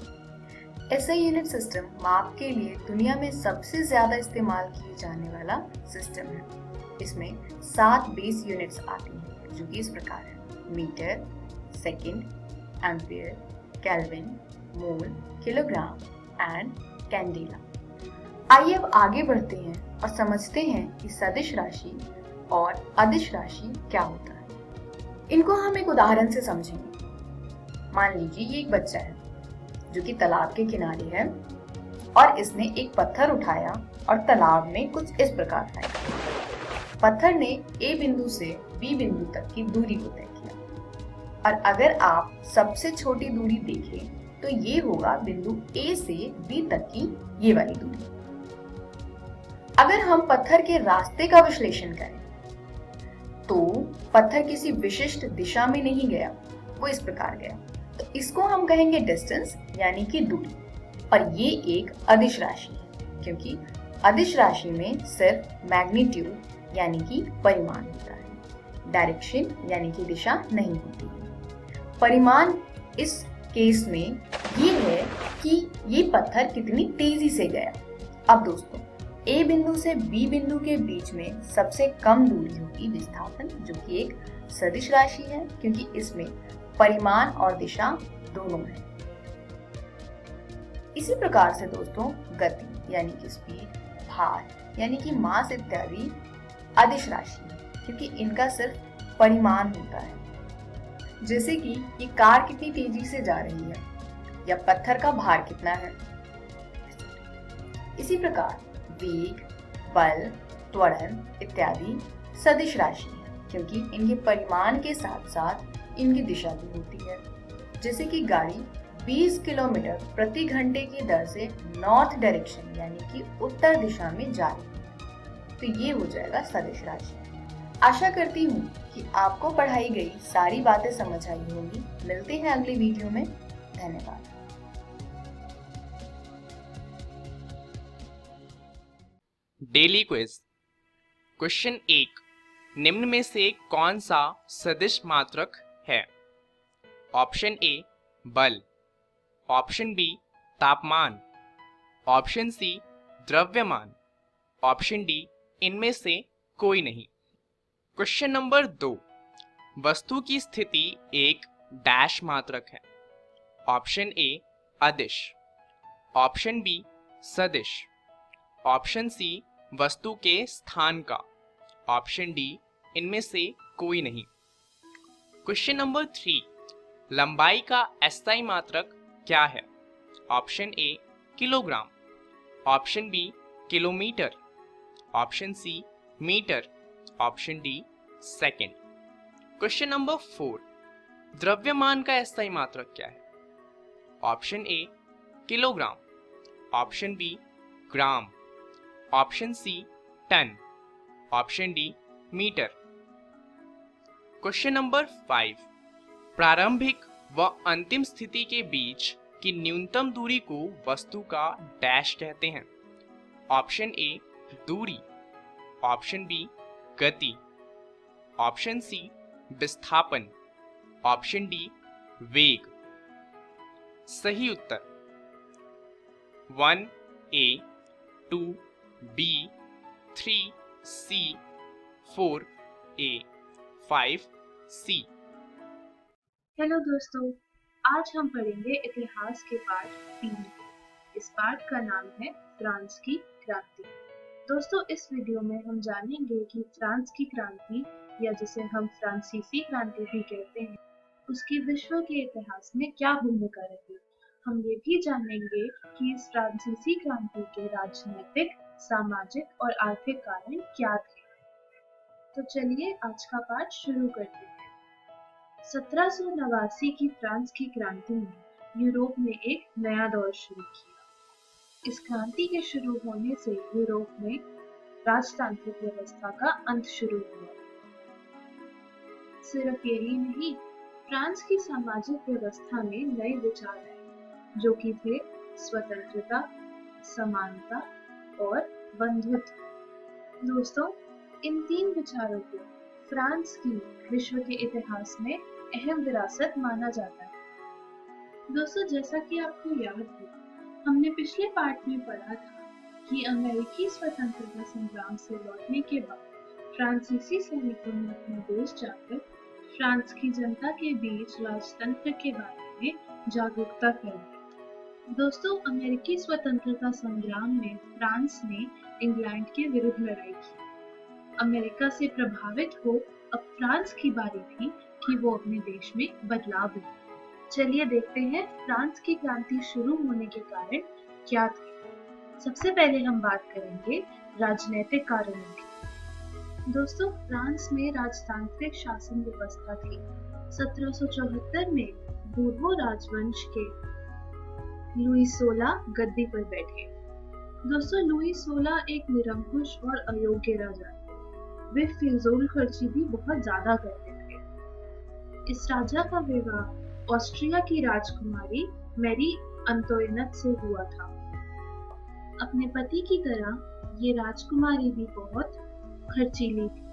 एसआई यूनिट सिस्टम माप के लिए दुनिया में सबसे ज्यादा इस्तेमाल किए जाने वाला सिस्टम है। इसमें 7 बेस यूनिट्स आती हैं, जो कि इस प्रकार है: metre, second, ampere, kelvin, mole, kilogram and candela. आइए अब आगे बढ़ते हैं और समझते हैं कि सदिश राशि और अदिश राशि क्या होता है। इनको हम एक उदाहरण से समझेंगे। मान लीजिए ये एक बच्चा है जो कि तालाब के किनारे है और इसने एक पत्थर उठाया और तालाब में कुछ इस प्रकार फेंका। पत्थर ने ए बिंदु से बी बिंदु तक की दूरी को तय किया और अगर आप सबसे छोटी दूरी देखें तो ये होगा बिंदु ए से बी तक की ये वाली दूरी। अगर हम पत्थर के रास्ते का विश्लेषण करें तो पत्थर किसी विशिष्ट दिशा में नहीं गया, वो इस प्रकार गया। तो इसको हम कहेंगे डिस्टेंस यानी कि दूरी। और ये एक अदिश राशि है क्योंकि अदिश राशि में सिर्फ मैग्नीट्यूड यानी कि परिमाण होता है, डायरेक्शन यानी कि दिशा नहीं होती है। परिमाण इस केस में ये है कि ये पत्थर कितनी तेजी से गया। अब दोस्तों, ए बिंदु से बी बिंदु के बीच में सबसे कम दूरी होगी विस्थापन, जो कि एक सदिश राशि है क्योंकि इसमें परिमाण और दिशा दोनों है। इसी प्रकार से दोस्तों, गति यानी कि स्पीड, भार यानी कि मास इत्यादि अदिश राशि है क्योंकि इनका सिर्फ परिमाण होता है। जैसे कि ये कार कितनी तेजी से जा रही है या पत्थर का भार कितना है। इसी प्रकार वेग, बल, त्वरण इत्यादि सदिश राशि है क्योंकि इनके परिमाण के साथ साथ इनकी दिशा भी होती है। जैसे कि गाड़ी 20 किलोमीटर प्रति घंटे की दर से नॉर्थ डायरेक्शन यानी कि उत्तर दिशा में जा रही है, तो ये हो जाएगा सदिश राशि। आशा करती हूँ कि आपको पढ़ाई गई सारी बातें समझ आई होंगी। मिलते हैं अगले वीडियो में। धन्यवाद। Daily quiz. क्वेश्चन 1, निम्न में से कौन सा सदिश मात्रक है? ऑप्शन ए बल, ऑप्शन बी तापमान, ऑप्शन सी द्रव्यमान, ऑप्शन डी इनमें से कोई नहीं। क्वेश्चन नंबर 2, वस्तु की स्थिति एक डैश मात्रक है। ऑप्शन ए अदिश, ऑप्शन बी सदिश, ऑप्शन सी वस्तु के स्थान का। ऑप्शन डी इनमें से कोई नहीं। क्वेश्चन नंबर 3, लंबाई का एसआई मात्रक क्या है? Option A kilogram, option B kilometre, option C metre, option D second. Question number 4, द्रव्यमान का एसआई मात्रक क्या है? Option A kilogram, option B gram, option C ton, option D metre. Question number 5, प्रारंभिक व अंतिम स्थिति के बीच की न्यूनतम दूरी को वस्तु का डैश कहते हैं। ऑप्शन ए दूरी, ऑप्शन बी गति, ऑप्शन सी विस्थापन, ऑप्शन डी वेग। सही उत्तर 1A, 2B, 3C, 4A, 5C। Hello दोस्तों, आज हम पढ़ेंगे इतिहास के पाठ 3। इस पाठ का नाम है फ्रांस की क्रांति। दोस्तों, इस वीडियो में हम जानेंगे कि फ्रांस की क्रांति या जिसे हम फ्रांसीसी क्रांति भी कहते हैं, उसकी विश्व के इतिहास में क्या भूमिका रही। हम ये भी जानेंगे कि इस फ्रांसीसी क्रांति के राजनीतिक, सामाजिक और आर्थिक कारण क्या थे। तो चलिए आज का पाठ शुरू करते हैं। 1789 की फ्रांस की क्रांति ने यूरोप में एक नया दौर शुरू किया। इस क्रांति के शुरू होने से यूरोप में राजतांत्रिक व्यवस्था का अंत शुरू हुआ। सिर्फ यही नहीं, फ्रांस की सामाजिक व्यवस्था में नए विचार आए, जो कि थे स्वतंत्रता, समानता और बंधुत्व। दोस्तों, इन 3 विचारों को फ्रांस की विश्व के इतिहास में अहम विरासत माना जाता है। दोस्तों, जैसा कि आपको याद हो, हमने पिछले पाठ में पढ़ा था कि अमेरिकी स्वतंत्रता संग्राम से लौटने के बाद फ्रांसीसी सैनिकों ने अपने देश जाकर फ्रांस की जनता के बीच राजतंत्र के बारे में जागरूकता फैलाई। दोस्तों, अमेरिकी स्वतंत्रता संग्राम में फ्रांस ने इंग्लैंड के विरुद्ध लड़ाई की। अमेरिका से प्रभावित हो अब फ्रांस की बारी थी कि वो अपने देश में बदलाव लाए। चलिए देखते हैं फ्रांस की क्रांति शुरू होने के कारण क्या थे। सबसे पहले हम बात करेंगे राजनीतिक कारणों की। दोस्तों, फ्रांस में राजतांत्रिक शासन व्यवस्था थी। 1774 में बूर्बो राजवंश के लुई 16 गद्दी पर बैठे। दोस्तों, लुई 16 एक निरंकुश और अयोग्य राजा थे। वे फिजूल खर्ची भी बहुत ज्यादा करते थे। इस राजा का विवाह ऑस्ट्रिया की राजकुमारी मैरी अंतोइनेट से हुआ था। अपने पति की तरह ये राजकुमारी भी बहुत खर्चीली थी।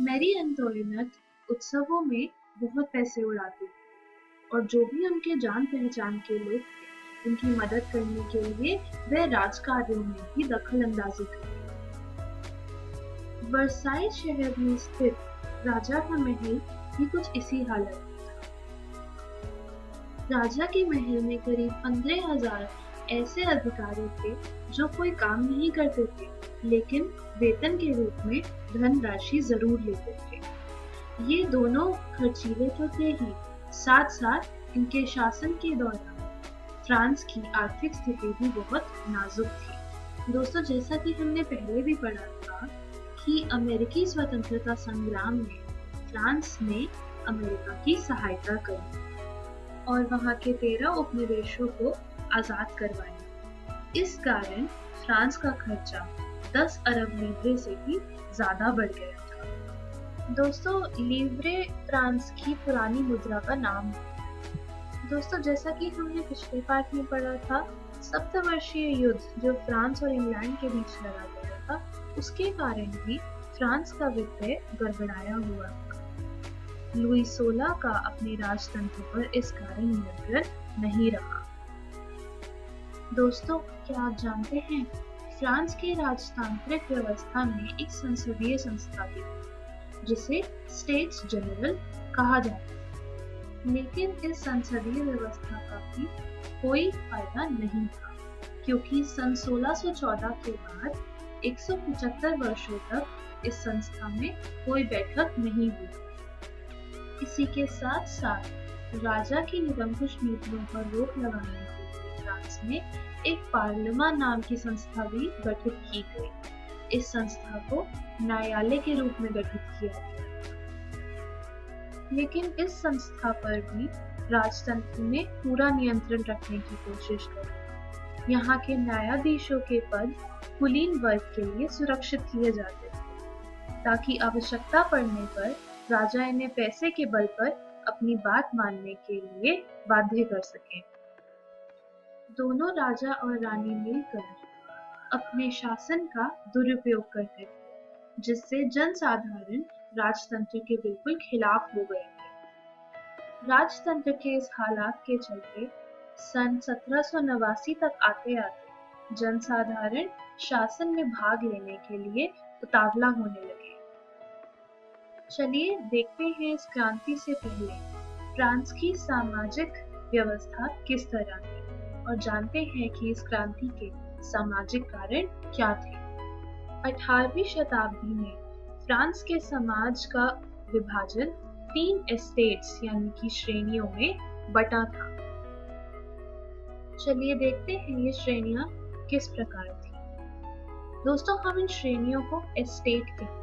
मैरी अंतोइनेट उत्सवों में बहुत पैसे उड़ाती थी और जो भी उनके जान पहचान के लोग थे, उनकी मदद करने के लिए वह राजकार्यों में भी दखल अंदाजी करती। वर्साई शहर में स्थित राजा का महल भी कुछ इसी हालत में था। राजा के महल में करीब 15,000 ऐसे अधिकारी थे जो कोई काम नहीं करते थे, लेकिन वेतन के रूप में धनराशि जरूर लेते थे। ये दोनों खर्चीले तो थे ही, साथ साथ इनके शासन के दौरान फ्रांस की आर्थिक स्थिति भी बहुत नाजुक थी। दोस्तों, जैसा कि हमने पहले भी पढ़ा था कि अमेरिकी स्वतंत्रता संग्राम में फ्रांस ने अमेरिका की सहायता करी और वहां के 13 उपनिवेशों को आजाद करवाया। इस कारण फ्रांस का खर्चा 10 अरब लीवरे से भी ज्यादा बढ़ गया था। दोस्तों, लीवरे फ्रांस की पुरानी मुद्रा का नाम है। दोस्तों, जैसा कि हमने पिछले पाठ में पढ़ा था, सप्तवर्षीय युद्ध जो फ्रांस और इंग्लैंड के बीच लड़ा गया था, उसके कारण भी फ्रांस का वित्तीय गड़बड़ाया हुआ था। लुई 16 का अपने राजतंत्र पर इस कारण नियंत्रण नहीं रहा। दोस्तों, क्या आप जानते हैं, फ्रांस की राजतांत्रिक व्यवस्था में एक संसदीय संस्था थी जिसे स्टेट्स जनरल कहा जाता है। लेकिन इस संसदीय व्यवस्था का भी कोई फायदा नहीं था, क्योंकि सन 1614 के बाद 175 वर्षों तक इस संस्था में कोई बैठक नहीं हुई। इसी के साथ साथ राजा की निरंकुश नीतियों पर रोक लगाने के लिए फ्रांस में एक पार्लियामेंट नाम की संस्था भी गठित की गई। इस संस्था को न्यायालय के रूप में गठित किया गया। लेकिन इस संस्था पर भी राजतंत्र ने पूरा नियंत्रण रखने की कोशिश करी। यहाँ के न्यायाधीशों के पद कुलीन वर्ग के लिए सुरक्षित किए जाते थे, ताकि आवश्यकता पड़ने पर राजा इन्हें पैसे के बल पर अपनी बात मानने के लिए बाध्य कर सके। दोनों राजा और रानी मिलकर अपने शासन का दुरुपयोग करते थे, जिससे जनसाधारण राजतंत्र के बिल्कुल खिलाफ हो गए थे। राजतंत्र के इस हालात के चलते सन 1789 तक आते आते जनसाधारण शासन में भाग लेने के लिए उतावला होने लगे। चलिए देखते हैं इस क्रांति से पहले फ्रांस की सामाजिक व्यवस्था किस तरह थी और जानते हैं कि इस क्रांति के सामाजिक कारण क्या थे। 18वीं शताब्दी में फ्रांस के समाज का विभाजन 3 एस्टेट्स यानी कि श्रेणियों में बटा था। चलिए देखते हैं ये श्रेणियां किस प्रकार थी। दोस्तों, हम इन श्रेणियों को एस्टेट कहते हैं।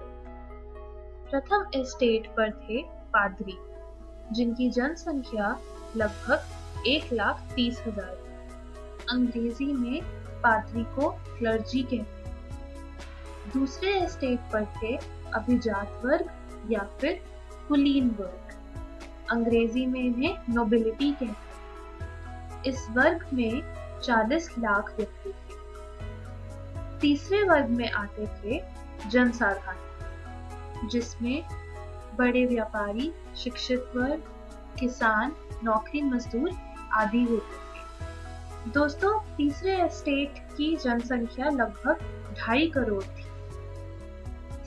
प्रथम एस्टेट पर थे पादरी, जिनकी जनसंख्या लगभग 1,30,000 थी। अंग्रेजी में पादरी को क्लर्जी कहते हैं। दूसरे एस्टेट पर थे अभिजात वर्ग या फिर कुलीन वर्ग। अंग्रेजी में इन्हें नोबिलिटी कहते हैं। इस वर्ग में 40 लाख व्यक्ति थे। तीसरे वर्ग में आते थे जनसाधारण, जिसमें बड़े व्यापारी, शिक्षित वर्ग, किसान, नौकरी मजदूर आदि होते थे। दोस्तों, तीसरे एस्टेट की जनसंख्या लगभग 2.5 करोड़ थी।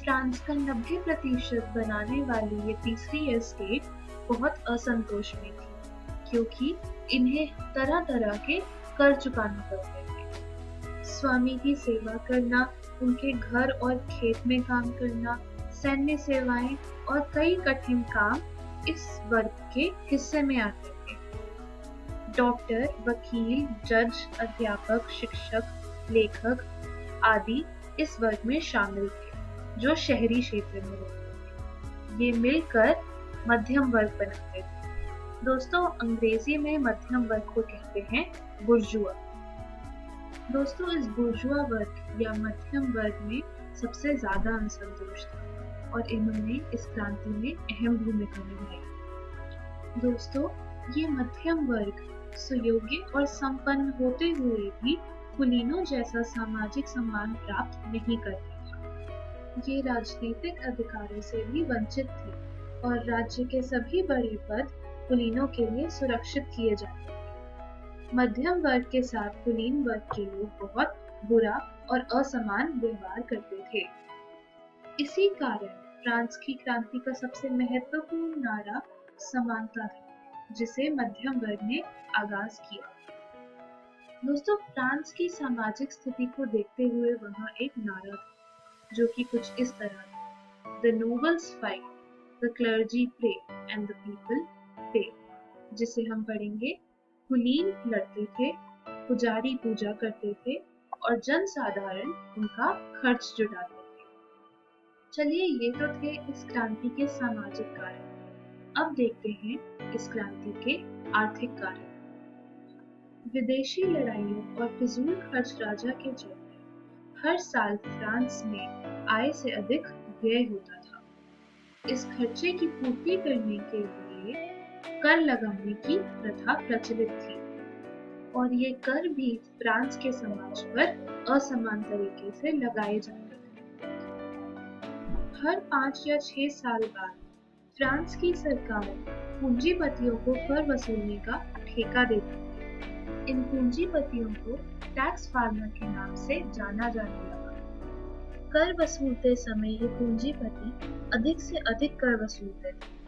फ्रांस का 90% बनाने वाली ये तीसरी एस्टेट बहुत असंतोष में थी, क्योंकि इन्हें तरह तरह के कर चुकाने पड़ते थे। स्वामी की सेवा करना, उनके घर और खेत में काम करना, सैन्य सेवाएं और कई कठिन काम इस वर्ग के हिस्से में आते थे। डॉक्टर, वकील, जज, अध्यापक, शिक्षक, लेखक आदि इस वर्ग में शामिल थे, जो शहरी क्षेत्र में रहते थे। ये मिलकर मध्यम वर्ग बनाते थे। दोस्तों, अंग्रेजी में मध्यम वर्ग को कहते हैं बुर्जुआ। दोस्तों, इस बुर्जुआ वर्ग या मध्यम वर्ग में सबसे ज्यादा असंतोष था और इन्होंने इस क्रांति में अहम भूमिका निभाई। दोस्तों, ये मध्यम वर्ग सुयोग्य और संपन्न होते हुए भी कुलीनों जैसा सामाजिक सम्मान प्राप्त नहीं करते थे। ये राजनीतिक अधिकारों से भी वंचित थे और राज्य के सभी बड़े पद कुलीनों के लिए सुरक्षित किए जाते थे। मध्यम वर्ग के साथ कुलीन वर्ग के लोग बहुत बुरा और असमान व्यवहार करते थे। इसी कारण फ्रांस की क्रांति का सबसे महत्वपूर्ण नारा समानता था, जिसे मध्यम वर्ग ने आगाज किया। दोस्तों, फ्रांस की सामाजिक स्थिति को देखते हुए वहाँ एक नारा था, जो कि कुछ इस तरह था: The nobles fight, the clergy pray, and the people pay। जिसे हम पढ़ेंगे: कुलीन लड़ते थे, पुजारी पूजा करते थे और जनसाधारण उनका खर्च जुटाते थे। चलिए, ये तो थे इस क्रांति के सामाजिक कारण। अब देखते हैं इस क्रांति के आर्थिक कारण। विदेशी लड़ाइयों और फिजूल खर्च राजा के चलते हर साल फ्रांस में आय से अधिक व्यय होता था। इस खर्चे की पूर्ति करने के लिए कर लगाने की प्रथा प्रचलित थी और ये कर भी फ्रांस के समाज पर असमान तरीके से लगाए जाते थे। हर 5 या 6 साल बाद फ्रांस की सरकार पूंजीपतियों को कर वसूलने का ठेका देती थी। इन पूंजीपतियों को टैक्स फार्मर के नाम से जाना जाने लगा। कर वसूलते समय ये पूंजीपति अधिक से अधिक कर वसूलते थे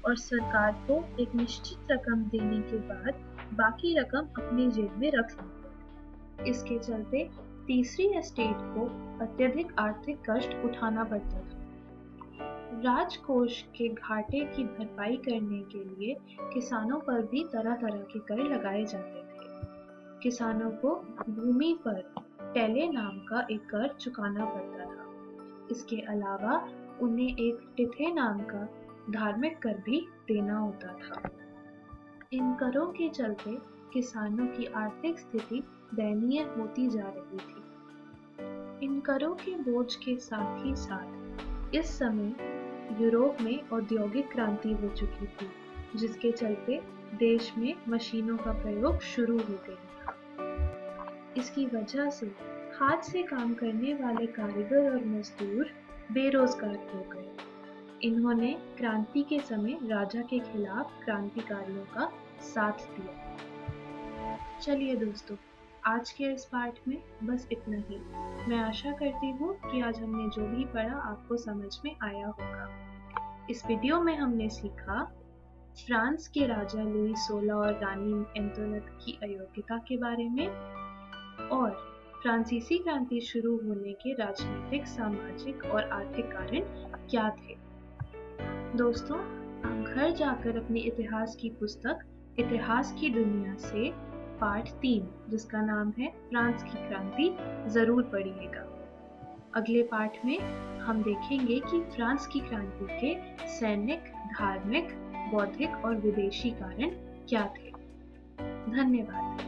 और सरकार को एक निश्चित रकम देने के बाद बाकी रकम अपनी जेब में रख लेते थे। इसके चलते तीसरी एस्टेट को अत्यधिक आर्थिक कष्ट उठाना पड़ता था। राजकोष के घाटे की भरपाई करने के लिए किसानों पर भी तरह तरह के कर लगाए जाते थे। किसानों को भूमि पर टेले नाम का एक कर चुकाना पड़ता था। इसके अलावा उन्हें एक टिथे नाम का धार्मिक कर भी देना होता था। इन करों के चलते किसानों की आर्थिक स्थिति दयनीय होती जा रही थी। इन करों के बोझ के साथ ही साथ इस समय यूरोप में औद्योगिक क्रांति हो चुकी थी, जिसके चलते देश में मशीनों का प्रयोग शुरू हो गया था। इसकी वजह से हाथ से काम करने वाले कारीगर और मजदूर बेरोजगार हो गए। इन्होंने क्रांति के समय राजा के खिलाफ क्रांतिकारियों का साथ दिया। चलिए दोस्तों, आज के इस पाठ में बस इतना ही। मैं आशा करती हूँ कि आज हमने जो भी पढ़ा आपको समझ में आया होगा। इस वीडियो में हमने सीखा फ्रांस के राजा लुई 16 और रानी एंटोनेट की अयोग्यता के बारे में और फ्रांसीसी क्रांति शुरू होने के राजनीतिक, सामाजिक और आर्थिक कारण क्या थे। दोस्तों, आप घर जाकर अपनी इतिहास की पुस्तक इतिहास की दुनिया से पाठ 3, जिसका नाम है फ्रांस की क्रांति, जरूर पढ़िएगा। अगले पाठ में हम देखेंगे कि फ्रांस की क्रांति के सैनिक, धार्मिक, बौद्धिक और विदेशी कारण क्या थे। धन्यवाद।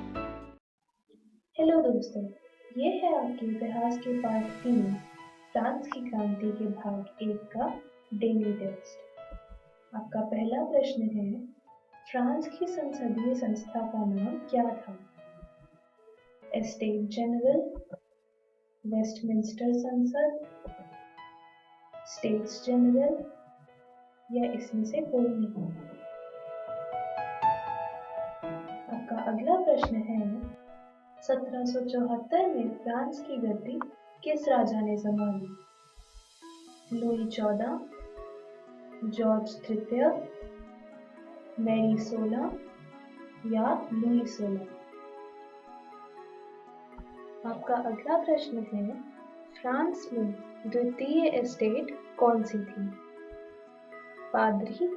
हेलो दोस्तों, ये है आपके इतिहास के पाठ 3 फ्रांस की क्रांति के भाग 1 का डेली टेक्स्ट। आपका पहला प्रश्न है, फ्रांस की संसदीय संस्था का नाम क्या था? एस्टेट जनरल, वेस्टमिंस्टर संसद, स्टेट्स जनरल या इसमें से कोई नहीं। आपका अगला प्रश्न है, 1774 में फ्रांस की गद्दी किस राजा ने संभाली? लुई 14, जॉर्ज तृतीय, मैरी 16 या लुई 16? आपका अगला प्रश्न है, फ्रांस में द्वितीय एस्टेट कौन सी थी? पादरी,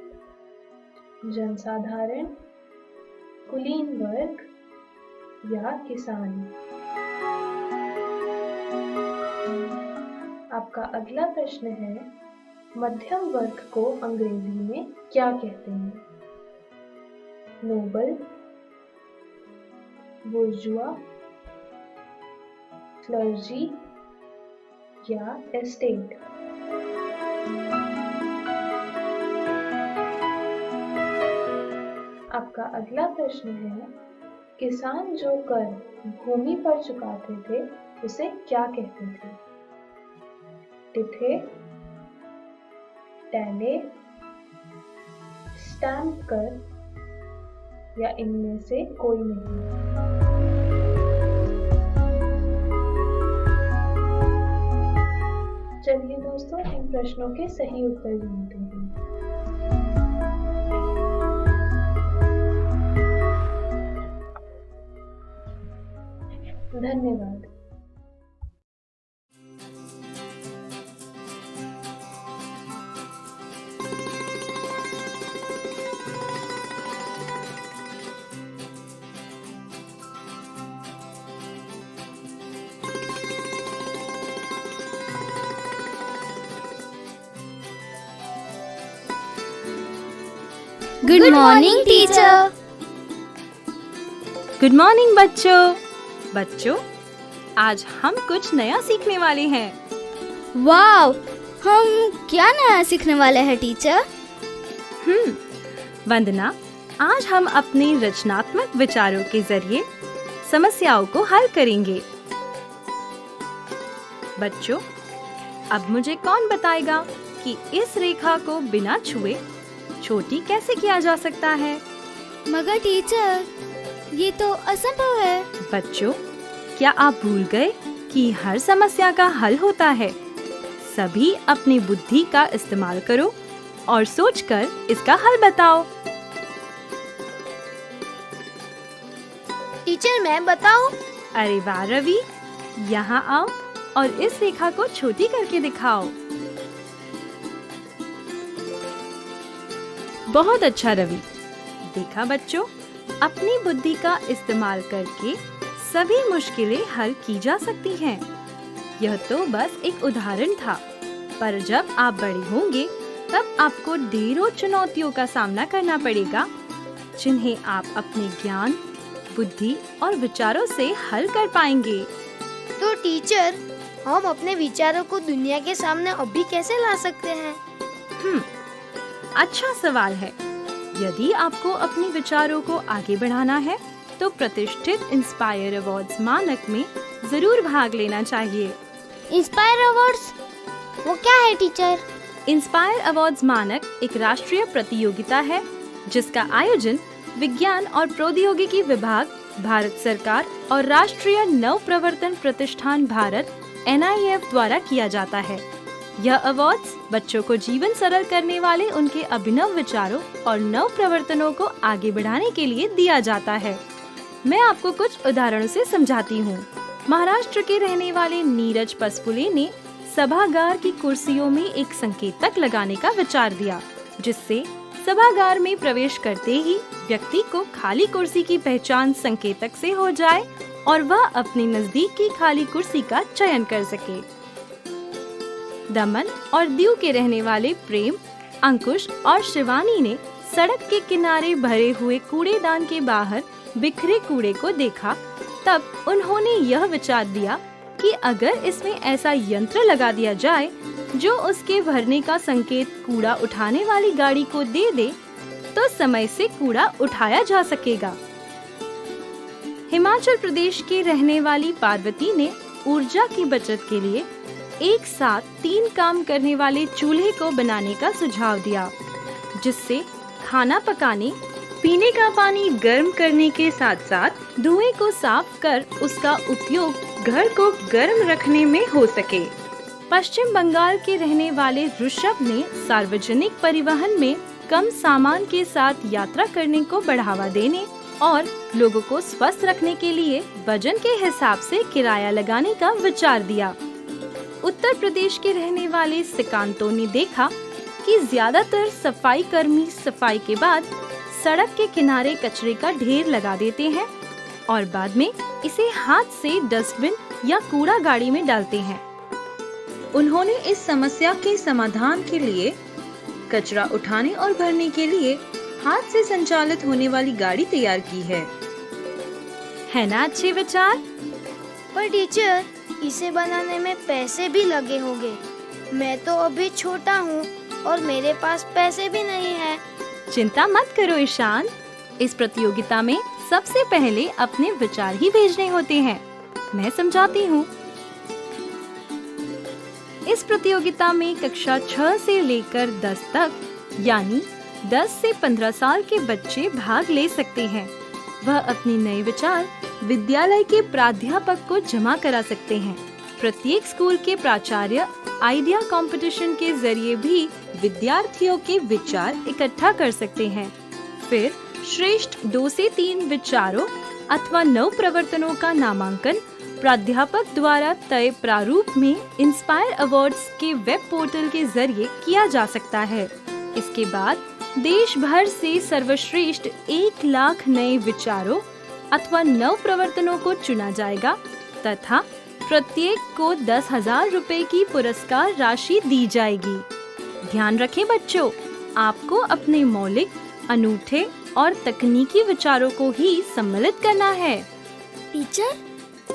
जनसाधारण, कुलीन वर्ग या किसान? आपका अगला प्रश्न है, मध्यम वर्ग को अंग्रेजी में क्या कहते हैं? नोबल, बुर्जुआ, क्लर्जी या एस्टेट? आपका अगला प्रश्न है, किसान जो कर भूमि पर चुकाते थे उसे क्या कहते थे? टिथे, टैले, स्टैम्प कर या इनमें से कोई नहीं? चलिए दोस्तों, इन प्रश्नों के सही उत्तर जानते हैं। धन्यवाद। Good morning teacher. Good morning बच्चों, आज हम कुछ नया सीखने वाले हैं। वाव, हम क्या नया सीखने वाले हैं टीचर? वंदना, आज हम अपने रचनात्मक विचारों के जरिए समस्याओं को हल करेंगे। बच्चों, अब मुझे कौन बताएगा कि इस रेखा को बिना छुए छोटी कैसे किया जा सकता है? मगर टीचर, ये तो असंभव है। बच्चों, क्या आप भूल गए कि हर समस्या का हल होता है? सभी अपनी बुद्धि का इस्तेमाल करो और सोचकर इसका हल बताओ। टीचर, मैं बताऊं? अरे वाह रवि, यहाँ आओ और इस रेखा को छोटी करके दिखाओ। बहुत अच्छा रवि। देखा बच्चों, अपनी बुद्धि का इस्तेमाल करके सभी मुश्किलें हल की जा सकती हैं। यह तो बस एक उदाहरण था, पर जब आप बड़े होंगे तब आपको ढेरों चुनौतियों का सामना करना पड़ेगा, जिन्हें आप अपने ज्ञान, बुद्धि और विचारों से हल कर पाएंगे। तो टीचर, हम अपने विचारों को दुनिया के सामने अभी कैसे ला सकते हैं? अच्छा सवाल है। यदि आपको अपने विचारों को आगे बढ़ाना है तो प्रतिष्ठित इंस्पायर अवार्ड्स मानक में जरूर भाग लेना चाहिए। इंस्पायर अवार्ड्स वो क्या है टीचर? इंस्पायर अवार्ड्स मानक एक राष्ट्रीय प्रतियोगिता है जिसका आयोजन विज्ञान और प्रौद्योगिकी विभाग, भारत सरकार और राष्ट्रीय नव प्रवर्तन प्रतिष्ठान भारत NIF द्वारा किया जाता है। यह अवार्ड्स बच्चों को जीवन सरल करने वाले उनके अभिनव विचारों और नव प्रवर्तनों को आगे बढ़ाने के लिए दिया जाता है। मैं आपको कुछ उदाहरणों से समझाती हूँ। महाराष्ट्र के रहने वाले नीरज पसपुले ने सभागार की कुर्सियों में एक संकेतक लगाने का विचार दिया, जिससे सभागार में प्रवेश करते ही व्यक्ति को खाली कुर्सी की पहचान संकेतक से हो जाए और वह अपनी नजदीक की खाली कुर्सी का चयन कर सके। दमन और दीव के रहने वाले प्रेम, अंकुश और शिवानी ने सड़क के किनारे भरे हुए कूड़ेदान के बाहर बिखरे कूड़े को देखा। तब उन्होंने यह विचार दिया कि अगर इसमें ऐसा यंत्र लगा दिया जाए जो उसके भरने का संकेत कूड़ा उठाने वाली गाड़ी को दे दे, तो समय से कूड़ा उठाया जा सकेगा। हिमाचल प्रदेश के रहने वाली पार्वती ने ऊर्जा की बचत के लिए एक साथ 3 काम करने वाले चूल्हे को बनाने का सुझाव दिया, जिससे खाना पकाने, पीने का पानी गर्म करने के साथ साथ धुएं को साफ कर उसका उपयोग घर को गर्म रखने में हो सके। पश्चिम बंगाल के रहने वाले ऋषभ ने सार्वजनिक परिवहन में कम सामान के साथ यात्रा करने को बढ़ावा देने और लोगों को स्वस्थ रखने के लिए वजन के हिसाब से किराया लगाने का विचार दिया। उत्तर प्रदेश के रहने वाले सिकांतो ने देखा कि ज्यादातर सफाई कर्मी सफाई के बाद सड़क के किनारे कचरे का ढेर लगा देते हैं और बाद में इसे हाथ से डस्टबिन या कूड़ा गाड़ी में डालते हैं। उन्होंने इस समस्या के समाधान के लिए कचरा उठाने और भरने के लिए हाथ से संचालित होने वाली गाड़ी तैयार की है ना अच्छे विचार? पर टीचर, इसे बनाने में पैसे भी लगे होंगे। मैं तो अभी छोटा हूँ और मेरे पास पैसे भी नहीं है। चिंता मत करो ईशान, इस प्रतियोगिता में सबसे पहले अपने विचार ही भेजने होते हैं। मैं समझाती हूँ। इस प्रतियोगिता में कक्षा 6 से लेकर 10 तक यानी 10 से 15 साल के बच्चे भाग ले सकते हैं। वह अपने नए विचार विद्यालय के प्राध्यापक को जमा करा सकते हैं। प्रत्येक स्कूल के प्राचार्य आइडिया कंपटीशन के जरिए भी विद्यार्थियों के विचार इकट्ठा कर सकते हैं। फिर श्रेष्ठ 2 से 3 विचारों अथवा नव प्रवर्तनों का नामांकन प्राध्यापक द्वारा तय प्रारूप में इंस्पायर अवार्ड्स के वेब पोर्टल के जरिए किया जा सकता है। इसके बाद देश भर से सर्वश्रेष्ठ 1 लाख नए विचारों अथवा नव प्रवर्तनों को चुना जाएगा तथा प्रत्येक को 10,000 रुपए की पुरस्कार राशि दी जाएगी। ध्यान रखें बच्चों, आपको अपने मौलिक, अनूठे और तकनीकी विचारों को ही सम्मिलित करना है। टीचर,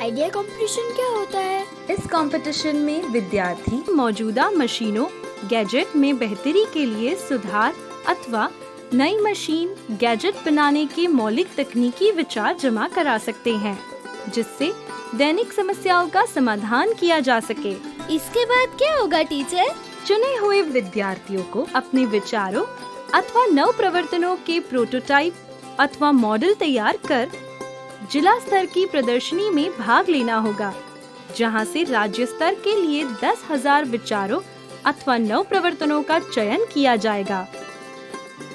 आइडिया कंपटीशन क्या होता है? इस कंपटीशन में विद्यार्थी मौजूदा मशीनों, गैजेट में बेहतरी के लिए सुधार अथवा नई मशीन, गैजेट बनाने के मौलिक तकनीकी विचार जमा करा सकते हैं, जिससे दैनिक समस्याओं का समाधान किया जा सके। इसके बाद क्या होगा टीचर? चुने हुए विद्यार्थियों को अपने विचारों अथवा नव प्रवर्तनों के प्रोटोटाइप अथवा मॉडल तैयार कर जिला स्तर की प्रदर्शनी में भाग लेना होगा, जहां से राज्य स्तर के लिए 10,000 विचारों अथवा नव प्रवर्तनों का चयन किया जाएगा।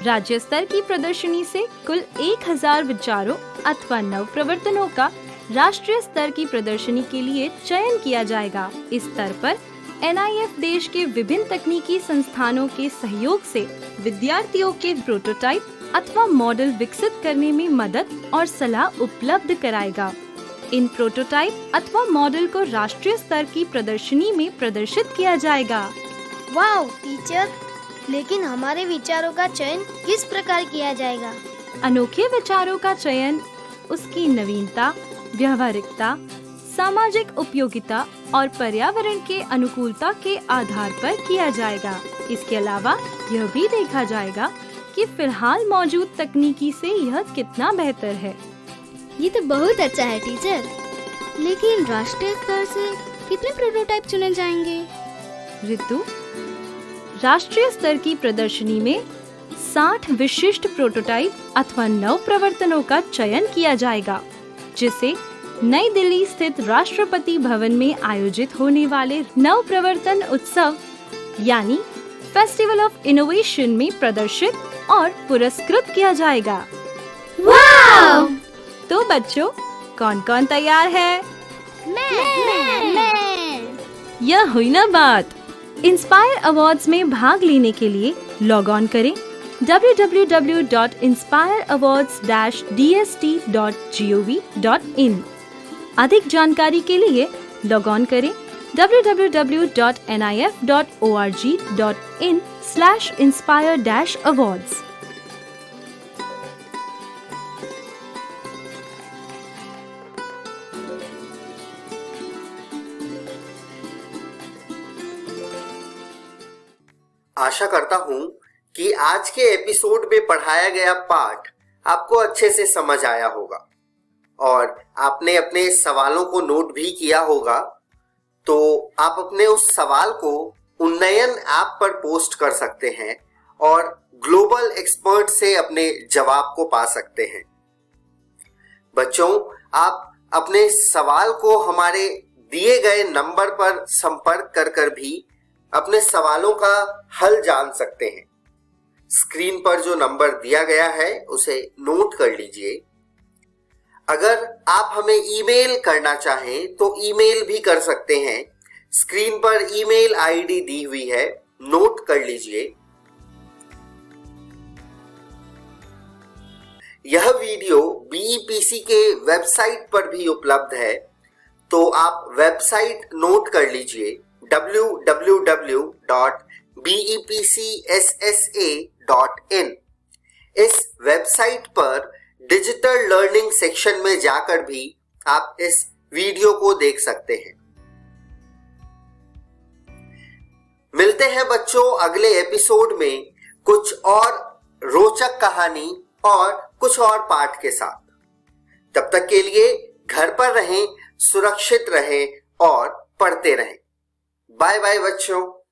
राज्य स्तर की प्रदर्शनी से कुल 1,000 विचारों अथवा नव प्रवर्तनों का राष्ट्रीय स्तर की प्रदर्शनी के लिए चयन किया जाएगा। इस स्तर पर NIF देश के विभिन्न तकनीकी संस्थानों के सहयोग से विद्यार्थियों के प्रोटोटाइप अथवा मॉडल विकसित करने में मदद और सलाह उपलब्ध कराएगा। इन प्रोटोटाइप अथवा मॉडल को राष्ट्रीय स्तर की प्रदर्शनी में प्रदर्शित किया जाएगा। वाह टीचर, लेकिन हमारे विचारों का चयन किस प्रकार किया जाएगा? अनोखे विचारों का चयन उसकी नवीनता, व्यावहारिकता, सामाजिक उपयोगिता और पर्यावरण के अनुकूलता के आधार पर किया जाएगा। इसके अलावा यह भी देखा जाएगा कि फिलहाल मौजूद तकनीकी से यह कितना बेहतर है। ये तो बहुत अच्छा है टीचर, लेकिन राष्ट्रीय स्तर से कितने प्रोटोटाइप चुने जाएंगे? ऋतु, राष्ट्रीय स्तर की प्रदर्शनी में 60 विशिष्ट प्रोटोटाइप अथवा नव प्रवर्तनों का चयन किया जाएगा, जिसे नई दिल्ली स्थित राष्ट्रपति भवन में आयोजित होने वाले नव प्रवर्तन उत्सव यानी फेस्टिवल ऑफ इनोवेशन में प्रदर्शित और पुरस्कृत किया जाएगा। वाव! तो बच्चों, कौन कौन तैयार है? मैं। यह हुई ना बात। इंस्पायर अवार्ड्स में भाग लेने के लिए लॉग ऑन करें www.inspire-dst.gov.in। अधिक जानकारी के लिए लॉग ऑन करें www.nif.org.in/inspire-awards। आशा करता हूं कि आज के एपिसोड में पढ़ाया गया पाठ आपको अच्छे से समझ आया होगा और आपने अपने सवालों को नोट भी किया होगा। तो आप अपने उस सवाल को उन्नयन ऐप पर पोस्ट कर सकते हैं और ग्लोबल एक्सपर्ट से अपने जवाब को पा सकते हैं। बच्चों, आप अपने सवाल को हमारे दिए गए नंबर पर संपर्क कर भी अपने सवालों का हल जान सकते हैं। स्क्रीन पर जो नंबर दिया गया है उसे नोट कर लीजिए। अगर आप हमें ईमेल करना चाहें तो ईमेल भी कर सकते हैं। स्क्रीन पर ईमेल आईडी दी हुई है, नोट कर लीजिए। यह वीडियो BEPC के वेबसाइट पर भी उपलब्ध है, तो आप वेबसाइट नोट कर लीजिए www.bepcssa.in। इस वेबसाइट पर डिजिटल लर्निंग सेक्शन में जाकर भी आप इस वीडियो को देख सकते हैं। मिलते हैं बच्चों अगले एपिसोड में कुछ और रोचक कहानी और कुछ और पाठ के साथ। तब तक के लिए घर पर रहें, सुरक्षित रहें और पढ़ते रहें। बाय बाय बच्चों।